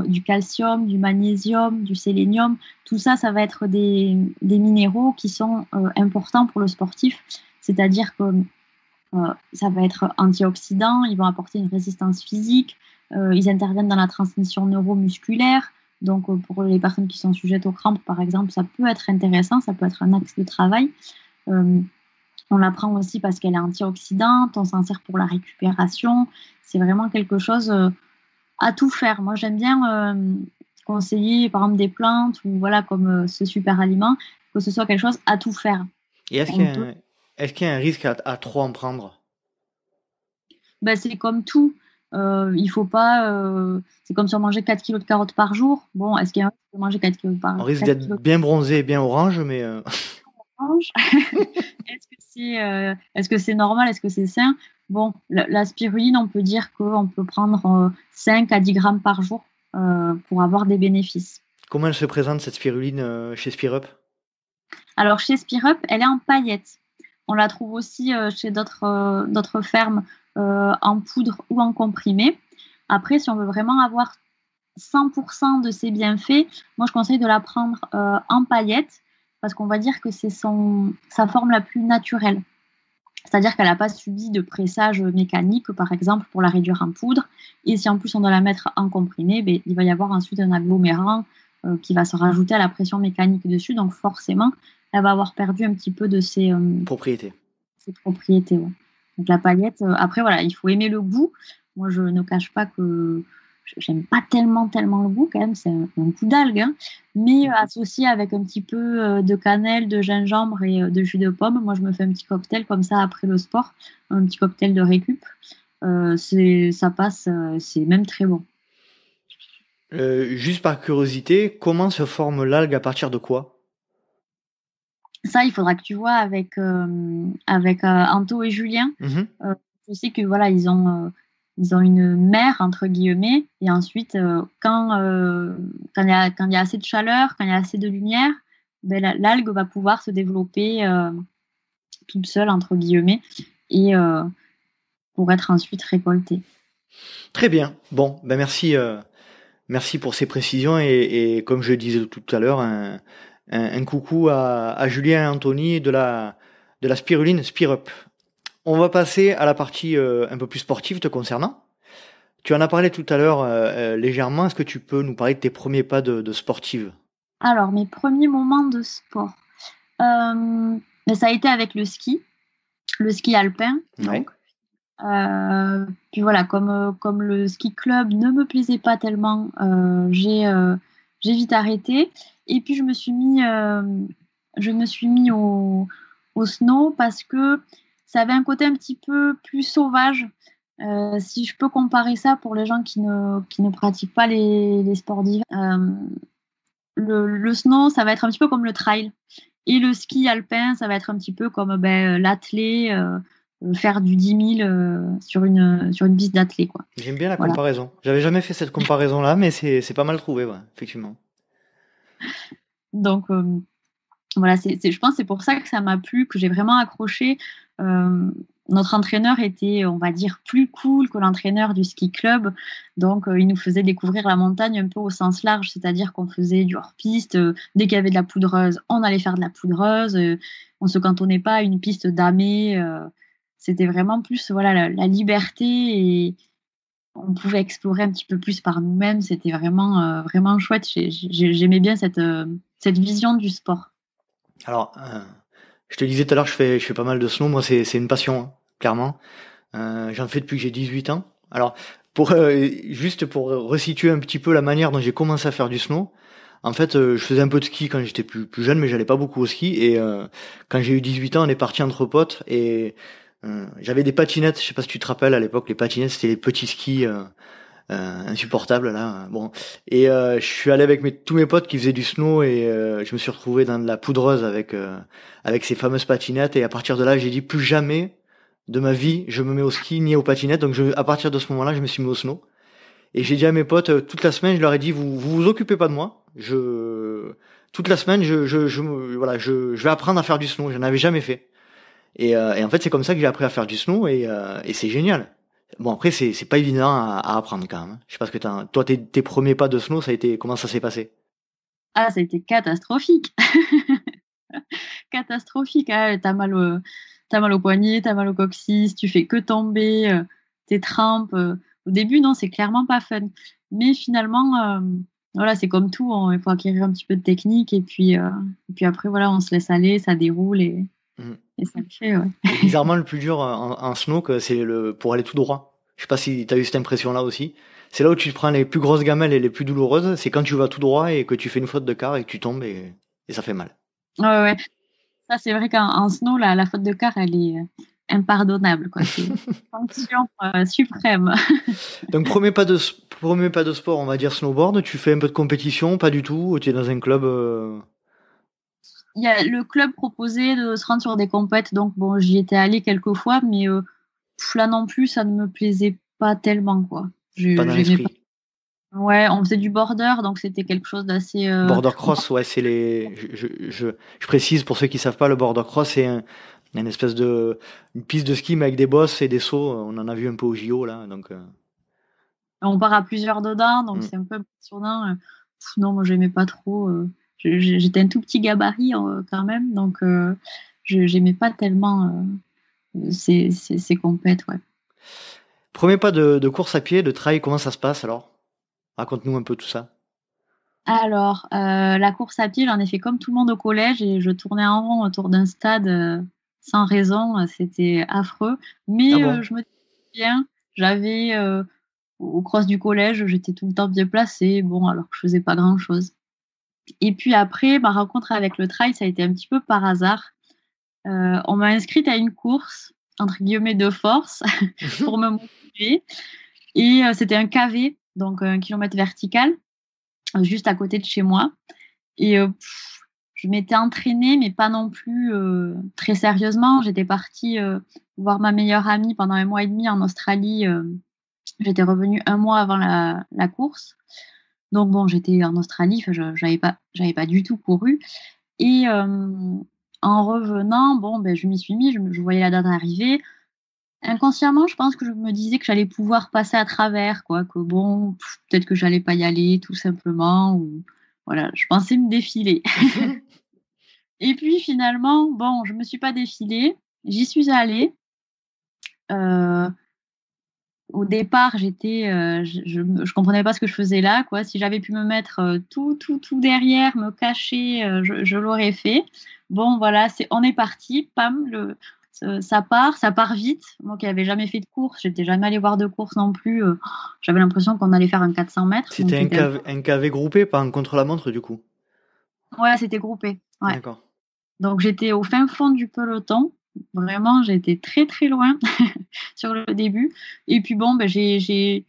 du calcium, du magnésium, du sélénium. Tout ça, ça va être des minéraux qui sont importants pour le sportif. C'est-à-dire que ça va être antioxydant, ils vont apporter une résistance physique, ils interviennent dans la transmission neuromusculaire. Donc, pour les personnes qui sont sujettes aux crampes, par exemple, ça peut être intéressant, ça peut être un axe de travail. On la prend aussi parce qu'elle est antioxydante, on s'en sert pour la récupération. C'est vraiment quelque chose à tout faire. Moi, j'aime bien conseiller, par exemple, des plantes ou voilà, comme ce super aliment, que ce soit quelque chose à tout faire. Et est-ce qu'il y a un risque à trop en prendre? C'est comme tout. Il faut pas. C'est comme si on mangeait 4 kilos de carottes par jour. Bon, est-ce qu'il y a un risque de manger 4 kilos par jour? On risque d'être bien bronzé et bien orange, mais. Est-ce que c'est normal? Est-ce que c'est sain? Bon, la spiruline, on peut dire qu'on peut prendre 5 à 10 grammes par jour pour avoir des bénéfices. Comment elle se présente, cette spiruline, chez Spirup? Alors, chez Spirup, elle est en paillettes. On la trouve aussi chez d'autres fermes en poudre ou en comprimé. Après, si on veut vraiment avoir 100% de ses bienfaits, moi, je conseille de la prendre en paillettes, parce qu'on va dire que c'est sa forme la plus naturelle. C'est-à-dire qu'elle n'a pas subi de pressage mécanique, par exemple, pour la réduire en poudre. Et si en plus on doit la mettre en comprimé, il va y avoir ensuite un agglomérant qui va se rajouter à la pression mécanique dessus. Donc forcément, elle va avoir perdu un petit peu de ses propriétés. Ouais. Donc la paillette, après voilà, il faut aimer le goût. Moi, je ne cache pas que j'aime pas tellement le goût quand même, c'est un goût d'algue, hein. Mais associé avec un petit peu de cannelle, de gingembre et de jus de pomme, moi je me fais un petit cocktail comme ça après le sport, un petit cocktail de récup, ça passe, c'est même très bon. Juste par curiosité, comment se forme l'algue, à partir de quoi? Ça, il faudra que tu vois avec Anto et Julien. Je sais que voilà, ils ont une mer, entre guillemets, et ensuite, quand il y a assez de chaleur, quand il y a assez de lumière, l'algue va pouvoir se développer toute seule, entre guillemets, et pour être ensuite récoltée. Très bien. Bon, merci pour ces précisions, et comme je le disais tout à l'heure, un coucou à Julien et Anthony de la spiruline Spirup. On va passer à la partie un peu plus sportive te concernant. Tu en as parlé tout à l'heure légèrement. Est-ce que tu peux nous parler de tes premiers pas de sportive? Alors, mes premiers moments de sport. Ça a été avec le ski alpin. Ouais. Puis voilà, comme le ski club ne me plaisait pas tellement, j'ai vite arrêté. Et puis je me suis mis au snow parce que ça avait un côté un petit peu plus sauvage. Si je peux comparer ça pour les gens qui ne pratiquent pas les sports d'hiver, le snow, ça va être un petit peu comme le trail. Et le ski alpin, ça va être un petit peu comme l'athlé, faire du 10 000 sur une piste d'athlée, quoi. J'aime bien la comparaison. J'avais jamais fait cette comparaison-là, mais c'est pas mal trouvé, ouais, effectivement. Donc, voilà, je pense que c'est pour ça que ça m'a plu, que j'ai vraiment accroché. Notre entraîneur était, on va dire, plus cool que l'entraîneur du ski club. Donc, il nous faisait découvrir la montagne un peu au sens large, c'est-à-dire qu'on faisait du hors-piste. Dès qu'il y avait de la poudreuse, on allait faire de la poudreuse. On ne se cantonnait pas à une piste damée. C'était vraiment plus voilà, la liberté on pouvait explorer un petit peu plus par nous-mêmes. C'était vraiment, vraiment chouette. J'aimais bien cette vision du sport. Alors, je te disais tout à l'heure, je fais pas mal de snow. Moi, c'est une passion, hein, clairement. J'en fais depuis que j'ai 18 ans. Alors, juste pour resituer un petit peu la manière dont j'ai commencé à faire du snow, en fait, je faisais un peu de ski quand j'étais plus jeune, mais j'allais pas beaucoup au ski. Et quand j'ai eu 18 ans, on est parti entre potes et j'avais des patinettes. Je sais pas si tu te rappelles, à l'époque, les patinettes, c'était les petits skis insupportables là. Bon, et je suis allé avec tous mes potes qui faisaient du snow et je me suis retrouvé dans de la poudreuse avec ces fameuses patinettes. Et à partir de là, j'ai dit plus jamais de ma vie, je me mets au ski ni aux patinettes. Donc à partir de ce moment-là, je me suis mis au snow. Et j'ai dit à mes potes toute la semaine, je leur ai dit vous occupez pas de moi. Toute la semaine, je vais apprendre à faire du snow. J'en avais jamais fait. Et en fait, c'est comme ça que j'ai appris à faire du snow et c'est génial. Bon après, c'est pas évident à apprendre quand même. Je sais pas ce que toi tes premiers pas de snow, comment ça s'est passé? Ah, ça a été catastrophique. Catastrophique. Hein. T'as mal au poignet, t'as mal au coccyx, tu fais que tomber, t'es trempes. Au début, non, c'est clairement pas fun. Mais finalement, voilà, c'est comme tout, il faut acquérir un petit peu de technique et puis après, voilà, on se laisse aller, ça déroule et ça le fait, ouais. Et bizarrement, le plus dur en snow, c'est pour aller tout droit. Je sais pas si t'as eu cette impression-là aussi. C'est là où tu te prends les plus grosses gamelles et les plus douloureuses. C'est quand tu vas tout droit et que tu fais une faute de quart et que tu tombes et ça fait mal. Ouais. Ça, c'est vrai qu'en snow, la faute de quart, elle est impardonnable, quoi. C'est une sanction suprême. Donc, premier pas de sport, on va dire snowboard. Tu fais un peu de compétition, pas du tout, ou tu es dans un club Il y a le club proposé de se rendre sur des compètes, donc bon, j'y étais allée quelques fois, mais là non plus, ça ne me plaisait pas tellement, quoi. pas dans l'esprit. Ouais, on faisait du border, donc c'était quelque chose d'assez. Border cross, ouais, c'est je précise pour ceux qui savent pas, le border cross, c'est une espèce une piste de ski mais avec des bosses et des sauts. On en a vu un peu au JO là, donc. On part à plusieurs dedans, donc c'est un peu impressionnant. Non, moi j'aimais pas trop. J'étais un tout petit gabarit quand même, donc j'aimais pas tellement ces compètes, ouais. Premier pas de course à pied, de trail, comment ça se passe alors? Raconte-nous un peu tout ça. Alors, la course à pied, j'en ai fait comme tout le monde au collège et je tournais en rond autour d'un stade sans raison. C'était affreux. Mais je me disais bien, j'avais au cross du collège, j'étais tout le temps bien placée. Bon, alors que je faisais pas grand-chose. Et puis après, ma rencontre avec le trail, ça a été un petit peu par hasard. On m'a inscrite à une course, entre guillemets, de force, pour me motiver. Et c'était un KV, donc 1 kilomètre vertical, juste à côté de chez moi. Et je m'étais entraînée, mais pas non plus très sérieusement. J'étais partie voir ma meilleure amie pendant 1 mois et demi en Australie. J'étais revenue 1 mois avant la course. Donc bon, j'étais en Australie, j'avais pas du tout couru. Et en revenant, bon, ben, je m'y suis mis, je voyais la date arriver. Inconsciemment, je pense que je me disais que j'allais pouvoir passer à travers, quoi, que bon, peut-être que j'allais pas y aller, tout simplement, ou voilà, je pensais me défiler. Et puis finalement, bon, je me suis pas défilée, j'y suis allée. Au départ, je comprenais pas ce que je faisais là, quoi. Si j'avais pu me mettre tout derrière, me cacher, je l'aurais fait. Bon, voilà, on est parti, pam, ça part vite. Moi qui n'avais jamais fait de course, j'étais jamais allée voir de course non plus. J'avais l'impression qu'on allait faire un 400 mètres. C'était un KV groupé, pas un contre-la-montre du coup. Ouais, c'était groupé. Ouais. D'accord. Donc j'étais au fin fond du peloton. Vraiment, j'ai été très très loin sur le début. Et puis bon, ben, j'ai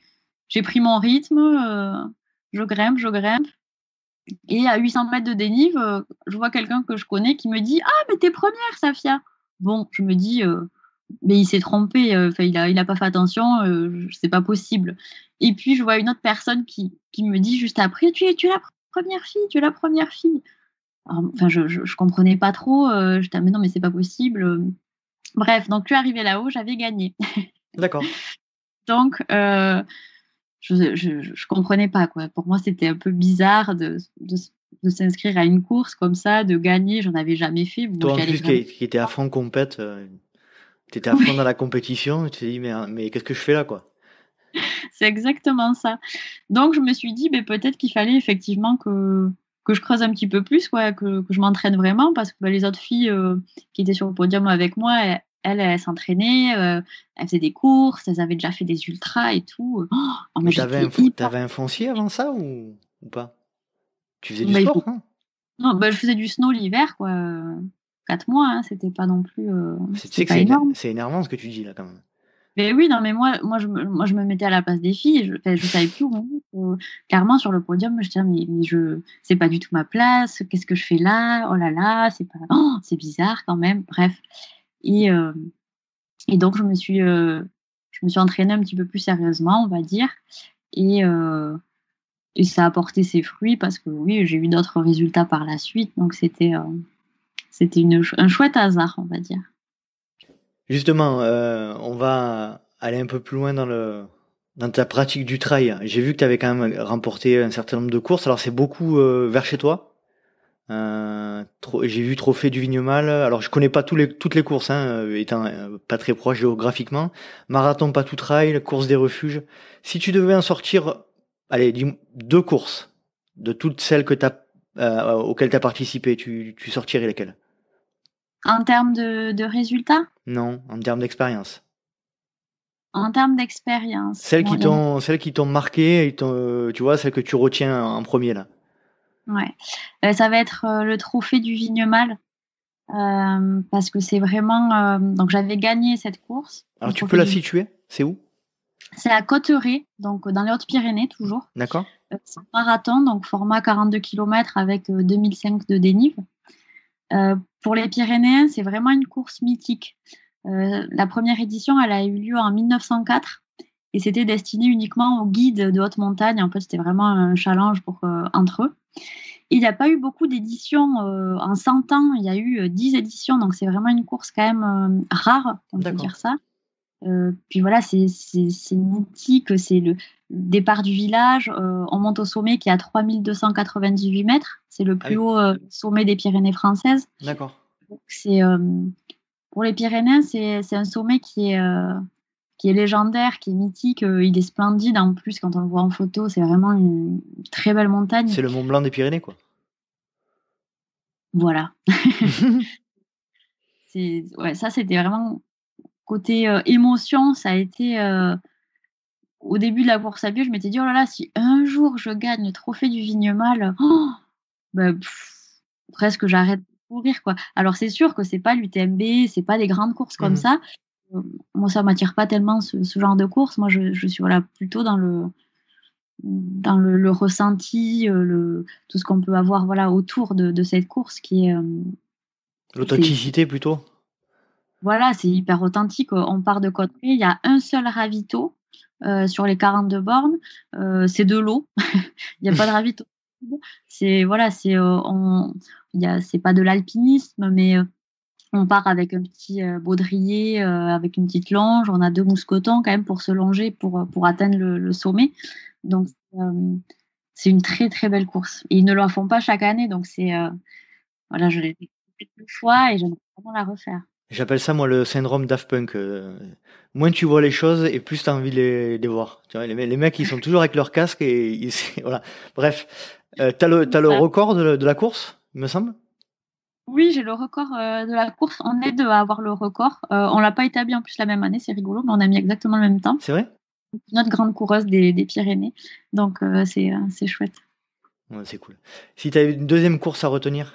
pris mon rythme, je grimpe. Et à 800 mètres de dénive, je vois quelqu'un que je connais qui me dit « Ah, mais t'es première, Safia !» Bon, je me dis mais il s'est trompé, il a pas fait attention, c'est pas possible. Et puis je vois une autre personne qui me dit juste après « Tu es la première fille !» Enfin, je comprenais pas trop. Je disais, mais non, mais c'est pas possible. Bref, donc, je suis arrivée là-haut, j'avais gagné. D'accord. Donc, je comprenais pas, quoi. Pour moi, c'était un peu bizarre de s'inscrire à une course comme ça, de gagner. J'en avais jamais fait. Toi, en plus, qui était à fond tu étais à fond dans la compétition. Tu t'es dit, mais qu'est-ce que je fais là, quoi? C'est exactement ça. Donc, je me suis dit, peut-être qu'il fallait effectivement que je creuse un petit peu plus, que je m'entraîne vraiment, parce que les autres filles qui étaient sur le podium avec moi, elles s'entraînaient, elles faisaient des courses, elles avaient déjà fait des ultras et tout. Mais t'avais un foncier avant ça ou pas? Tu faisais du sport, hein? Non, je faisais du snow l'hiver, 4 mois, hein, c'était pas non plus. C'est énorme. C'est énervant ce que tu dis là quand même. Mais oui, non, mais moi je me mettais à la place des filles, je savais plus où. Clairement, sur le podium, je disais, mais c'est pas du tout ma place, qu'est-ce que je fais là? Oh là là, c'est bizarre quand même, bref. Et donc, je me suis entraînée un petit peu plus sérieusement, on va dire. Et ça a porté ses fruits parce que oui, j'ai eu d'autres résultats par la suite. Donc, c'était un chouette hasard, on va dire. Justement, on va aller un peu plus loin dans ta pratique du trail. J'ai vu que tu avais quand même remporté un certain nombre de courses. Alors, c'est beaucoup vers chez toi. J'ai vu Trophée du Vignemal. Alors, je connais pas toutes les courses, étant pas très proche géographiquement. Marathon Patou Trail, course des refuges. Si tu devais en sortir, allez, dis 2 courses de toutes celles que auxquelles tu as participé, tu sortirais lesquelles? En termes de résultats? Non, en termes d'expérience. En termes d'expérience. Celles qui t'ont marqué, tu vois, celles que tu retiens en premier là. Ouais, ça va être le Trophée du Vignemal parce que c'est vraiment. Donc j'avais gagné cette course. Alors tu peux la situer? C'est où? C'est à Cotteret, donc dans les Hautes-Pyrénées toujours. D'accord. C'est un marathon, donc format 42 km avec 2005 de dénive. Pour les Pyrénéens, c'est vraiment une course mythique. La première édition, elle a eu lieu en 1904 et c'était destiné uniquement aux guides de haute montagne. En fait, c'était vraiment un challenge entre eux. Et il n'y a pas eu beaucoup d'éditions. En 100 ans, il y a eu 10 éditions, donc c'est vraiment une course quand même rare, on peut dire ça. Puis voilà, c'est mythique, c'est le départ du village, on monte au sommet qui est à 3298 mètres, c'est le plus haut sommet des Pyrénées françaises. D'accord. Donc pour les Pyrénées, c'est un sommet qui est légendaire, qui est mythique, il est splendide en plus quand on le voit en photo, c'est vraiment une très belle montagne. C'est le Mont Blanc des Pyrénées, quoi. Voilà. Ça c'était vraiment côté émotion, ça a été au début de la course à pied, je m'étais dit oh là là, si un jour je gagne le Trophée du Vignemal, presque j'arrête de courir, quoi. Alors c'est sûr que c'est pas l'UTMB, c'est pas des grandes courses comme ça. Moi ça m'attire pas tellement ce genre de course. Moi je suis plutôt dans le ressenti, tout ce qu'on peut avoir autour de cette course qui est l'authenticité plutôt. Voilà, c'est hyper authentique. On part de Cotteret, il y a un seul ravito sur les 42 bornes. C'est de l'eau. Il n'y a pas de ravito. C'est pas de l'alpinisme, mais on part avec un petit baudrier, avec une petite longe. On a 2 mousquetons quand même pour se longer, pour atteindre le sommet. Donc c'est une très très belle course. Et ils ne la font pas chaque année, donc je l'ai fait 2 fois et j'aimerais vraiment la refaire. J'appelle ça, moi, le syndrome Daft Punk. Moins tu vois les choses et plus tu as envie de les voir. Tu vois, les mecs, ils sont toujours avec leur casque et voilà. Bref, t'as le record de la course, il me semble? Oui, j'ai le record de la course. On est 2 à avoir le record. On l'a pas établi en plus la même année, c'est rigolo, mais on a mis exactement le même temps. C'est vrai? Notre grande coureuse des Pyrénées. Donc, c'est chouette. Ouais, c'est cool. Si tu avais une deuxième course à retenir?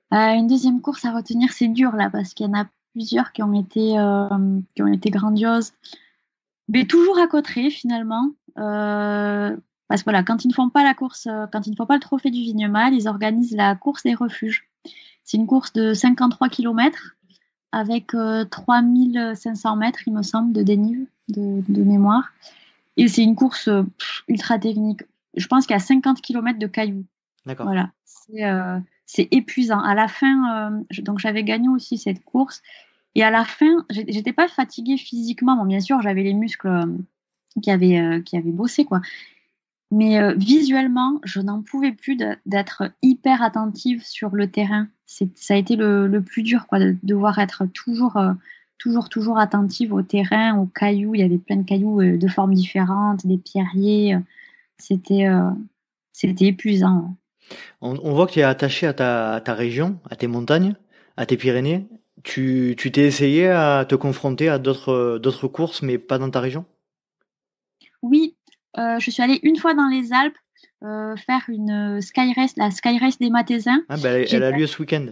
Une deuxième course à retenir, c'est dur là, parce qu'il y en a plusieurs qui ont été grandioses. Mais toujours à Cotteret finalement. Parce que voilà, quand ils ne font pas la course, quand ils ne font pas le Trophée du Vignemal, ils organisent la course des refuges. C'est une course de 53 km avec 3500 mètres, il me semble, de dénive, de mémoire. Et c'est une course ultra technique. Je pense qu'il y a 50 km de cailloux. D'accord. Voilà. C'est épuisant. À la fin, donc j'avais gagné aussi cette course. Et à la fin, j'étais pas fatiguée physiquement. Bon, bien sûr, j'avais les muscles qui avaient bossé, quoi. Mais visuellement, je n'en pouvais plus d'être hyper attentive sur le terrain. Ça a été le plus dur, quoi, de devoir être toujours toujours attentive au terrain, aux cailloux. Il y avait plein de cailloux de formes différentes, des pierriers. C'était épuisant. On voit que tu es attaché à ta région, à tes montagnes, à tes Pyrénées. Tu t'es essayé à te confronter à d'autres courses, mais pas dans ta région? Oui, je suis allée une fois dans les Alpes faire une Sky Race, la Sky Race des Mathésins. Ah, ben, elle a lieu ce week-end.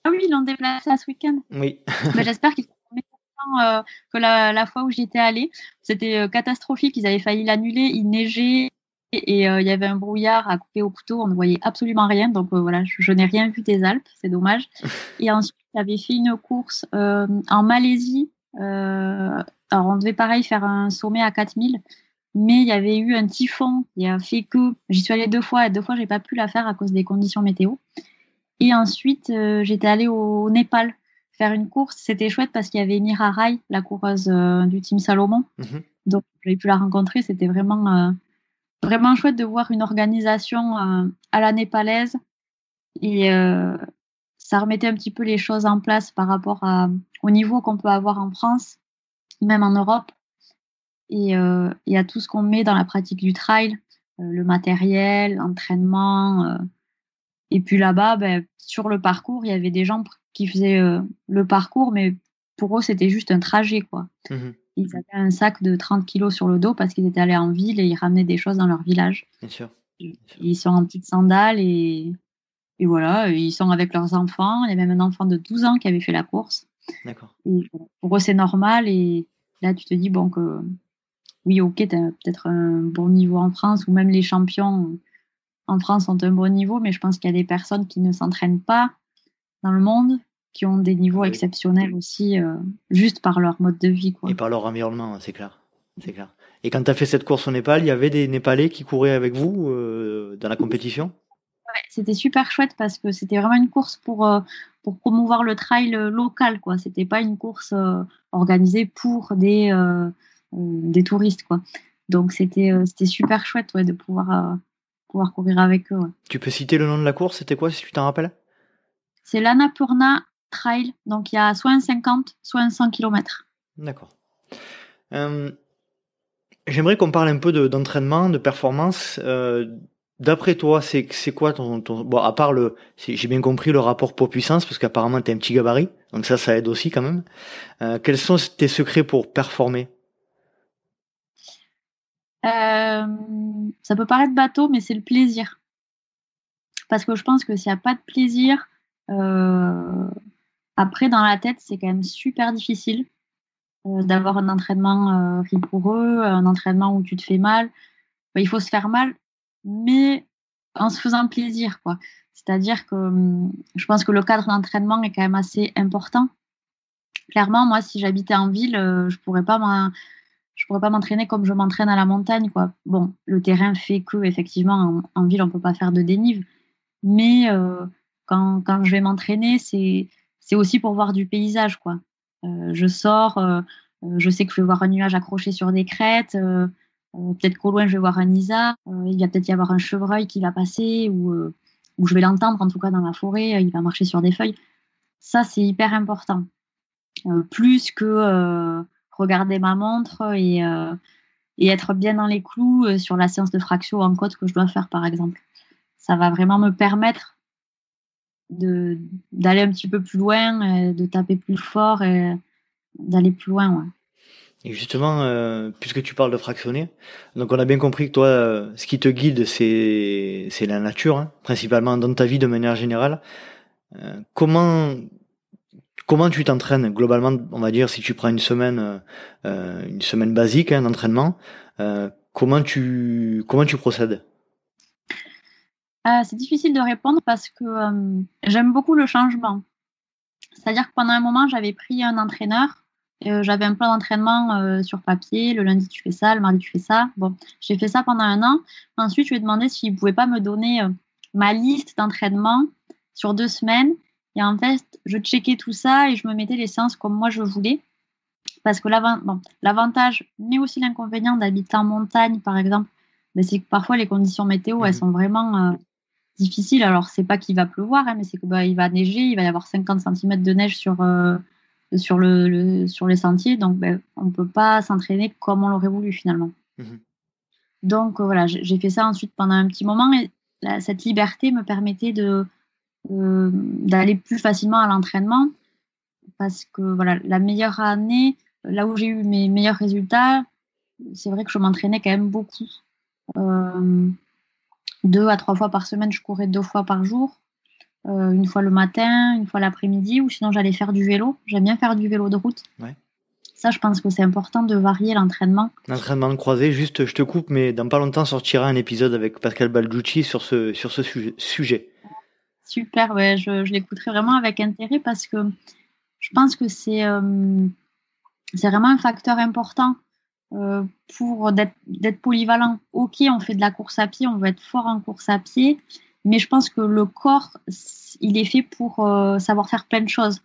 Ah oui, ils l'ont déplacée ce week-end. Oui. Ben, j'espère qu'ils sont meilleurs que la fois où j'y étais allée. C'était catastrophique, ils avaient failli l'annuler, il neigeait et il y avait un brouillard à couper au couteau, on ne voyait absolument rien. Donc voilà, je n'ai rien vu des Alpes, c'est dommage. Et ensuite, j'avais fait une course en Malaisie. Alors on devait pareil faire un sommet à 4000, mais il y avait eu un typhon qui a fait que j'y suis allée 2 fois, et 2 fois j'ai pas pu la faire à cause des conditions météo. Et ensuite, j'étais allée au Népal faire une course. C'était chouette parce qu'il y avait Mira Rai, la coureuse du Team Salomon. Mhm. Donc, j'avais pu la rencontrer. C'était vraiment chouette de voir une organisation à la népalaise. Et ça remettait un petit peu les choses en place par rapport au niveau qu'on peut avoir en France, même en Europe, et à tout ce qu'on met dans la pratique du trail, le matériel, l'entraînement. Et puis là-bas, sur le parcours, il y avait des gens qui faisaient le parcours, mais pour eux, c'était juste un trajet, quoi. Mhm. Ils avaient un sac de 30 kilos sur le dos parce qu'ils étaient allés en ville et ils ramenaient des choses dans leur village. Bien sûr. Et ils sont en petites sandales et voilà, ils sont avec leurs enfants. Il y avait même un enfant de 12 ans qui avait fait la course. D'accord. Et pour eux, c'est normal. Et là, tu te dis, bon, que oui, ok, tu as peut-être un bon niveau en France ou même les champions en France ont un bon niveau, mais je pense qu'il y a des personnes qui ne s'entraînent pas dans le monde, qui ont des niveaux Oui. exceptionnels aussi, juste par leur mode de vie, quoi. Et par leur environnement, c'est clair. C'est clair. Et quand tu as fait cette course au Népal, il y avait des Népalais qui couraient avec vous dans la compétition? Ouais, c'était super chouette parce que c'était vraiment une course pour promouvoir le trail local, quoi. C'était pas une course organisée pour des touristes, quoi. Donc c'était super chouette, ouais, de pouvoir courir avec eux. Ouais. Tu peux citer le nom de la course? C'était quoi, si tu t'en rappelles? C'est l'Annapurna Trail, donc il y a soit un 50, soit un 100 km. D'accord. J'aimerais qu'on parle un peu d'entraînement, de performance. D'après toi, c'est quoi ton... Bon, à part j'ai bien compris le rapport poids-puissance, parce qu'apparemment t'es un petit gabarit, donc ça aide aussi quand même. Quels sont tes secrets pour performer? Ça peut paraître bateau, mais c'est le plaisir. Parce que je pense que s'il n'y a pas de plaisir, après dans la tête, c'est quand même super difficile d'avoir un entraînement rigoureux, un entraînement où tu te fais mal. Il faut se faire mal, mais en se faisant plaisir, quoi. C'est-à-dire que je pense que le cadre d'entraînement est quand même assez important. Clairement, moi, si j'habitais en ville, je pourrais pas m'entraîner comme je m'entraîne à la montagne, quoi. Bon, le terrain fait que, effectivement, en ville, on peut pas faire de dénive, mais quand je vais m'entraîner, c'est aussi pour voir du paysage, quoi. Je sors, je sais que je vais voir un nuage accroché sur des crêtes, peut-être qu'au loin, je vais voir un isard, il va peut-être y avoir un chevreuil qui va passer, ou je vais l'entendre, en tout cas, dans la forêt, il va marcher sur des feuilles. Ça, c'est hyper important. Plus que regarder ma montre et être bien dans les clous sur la séance de fractio en côte que je dois faire, par exemple. Ça va vraiment me permettre d'aller un petit peu plus loin, de taper plus fort et d'aller plus loin. Ouais. Et justement, puisque tu parles de fractionner, donc on a bien compris que toi, ce qui te guide, c'est la nature, hein, principalement dans ta vie de manière générale. Comment tu t'entraînes globalement, on va dire, si tu prends une semaine basique hein, d'entraînement, comment tu procèdes? C'est difficile de répondre parce que j'aime beaucoup le changement. C'est-à-dire que pendant un moment, j'avais pris un entraîneur, j'avais un plan d'entraînement sur papier, le lundi tu fais ça, le mardi tu fais ça. Bon, j'ai fait ça pendant un an. Ensuite, je lui ai demandé s'il ne pouvait pas me donner ma liste d'entraînement sur 2 semaines. Et en fait, je checkais tout ça et je me mettais les séances comme moi je voulais. Parce que l'avantage, mais aussi l'inconvénient d'habiter en montagne, par exemple, c'est que parfois les conditions météo, elles sont vraiment difficiles. Alors, c'est pas qu'il va pleuvoir, hein, mais c'est qu'il va neiger, il va y avoir 50 cm de neige sur sur les sentiers, donc on ne peut pas s'entraîner comme on l'aurait voulu finalement. Donc voilà, j'ai fait ça ensuite pendant un petit moment et cette liberté me permettait d'aller plus facilement à l'entraînement parce que voilà, la meilleure année, là où j'ai eu mes meilleurs résultats, c'est vrai que je m'entraînais quand même beaucoup. 2 à 3 fois par semaine, je courais 2 fois par jour. Une fois le matin, une fois l'après-midi, ou sinon j'allais faire du vélo. J'aime bien faire du vélo de route. Ouais. Ça, je pense que c'est important de varier l'entraînement. L'entraînement de croisé, juste je te coupe, mais dans pas longtemps sortira un épisode avec Pascal Balducci sur ce sujet. Super, ouais, je l'écouterai vraiment avec intérêt parce que je pense que c'est vraiment un facteur important pour d'être polyvalent. Ok, on fait de la course à pied, on veut être fort en course à pied, mais je pense que le corps, il est fait pour savoir faire plein de choses.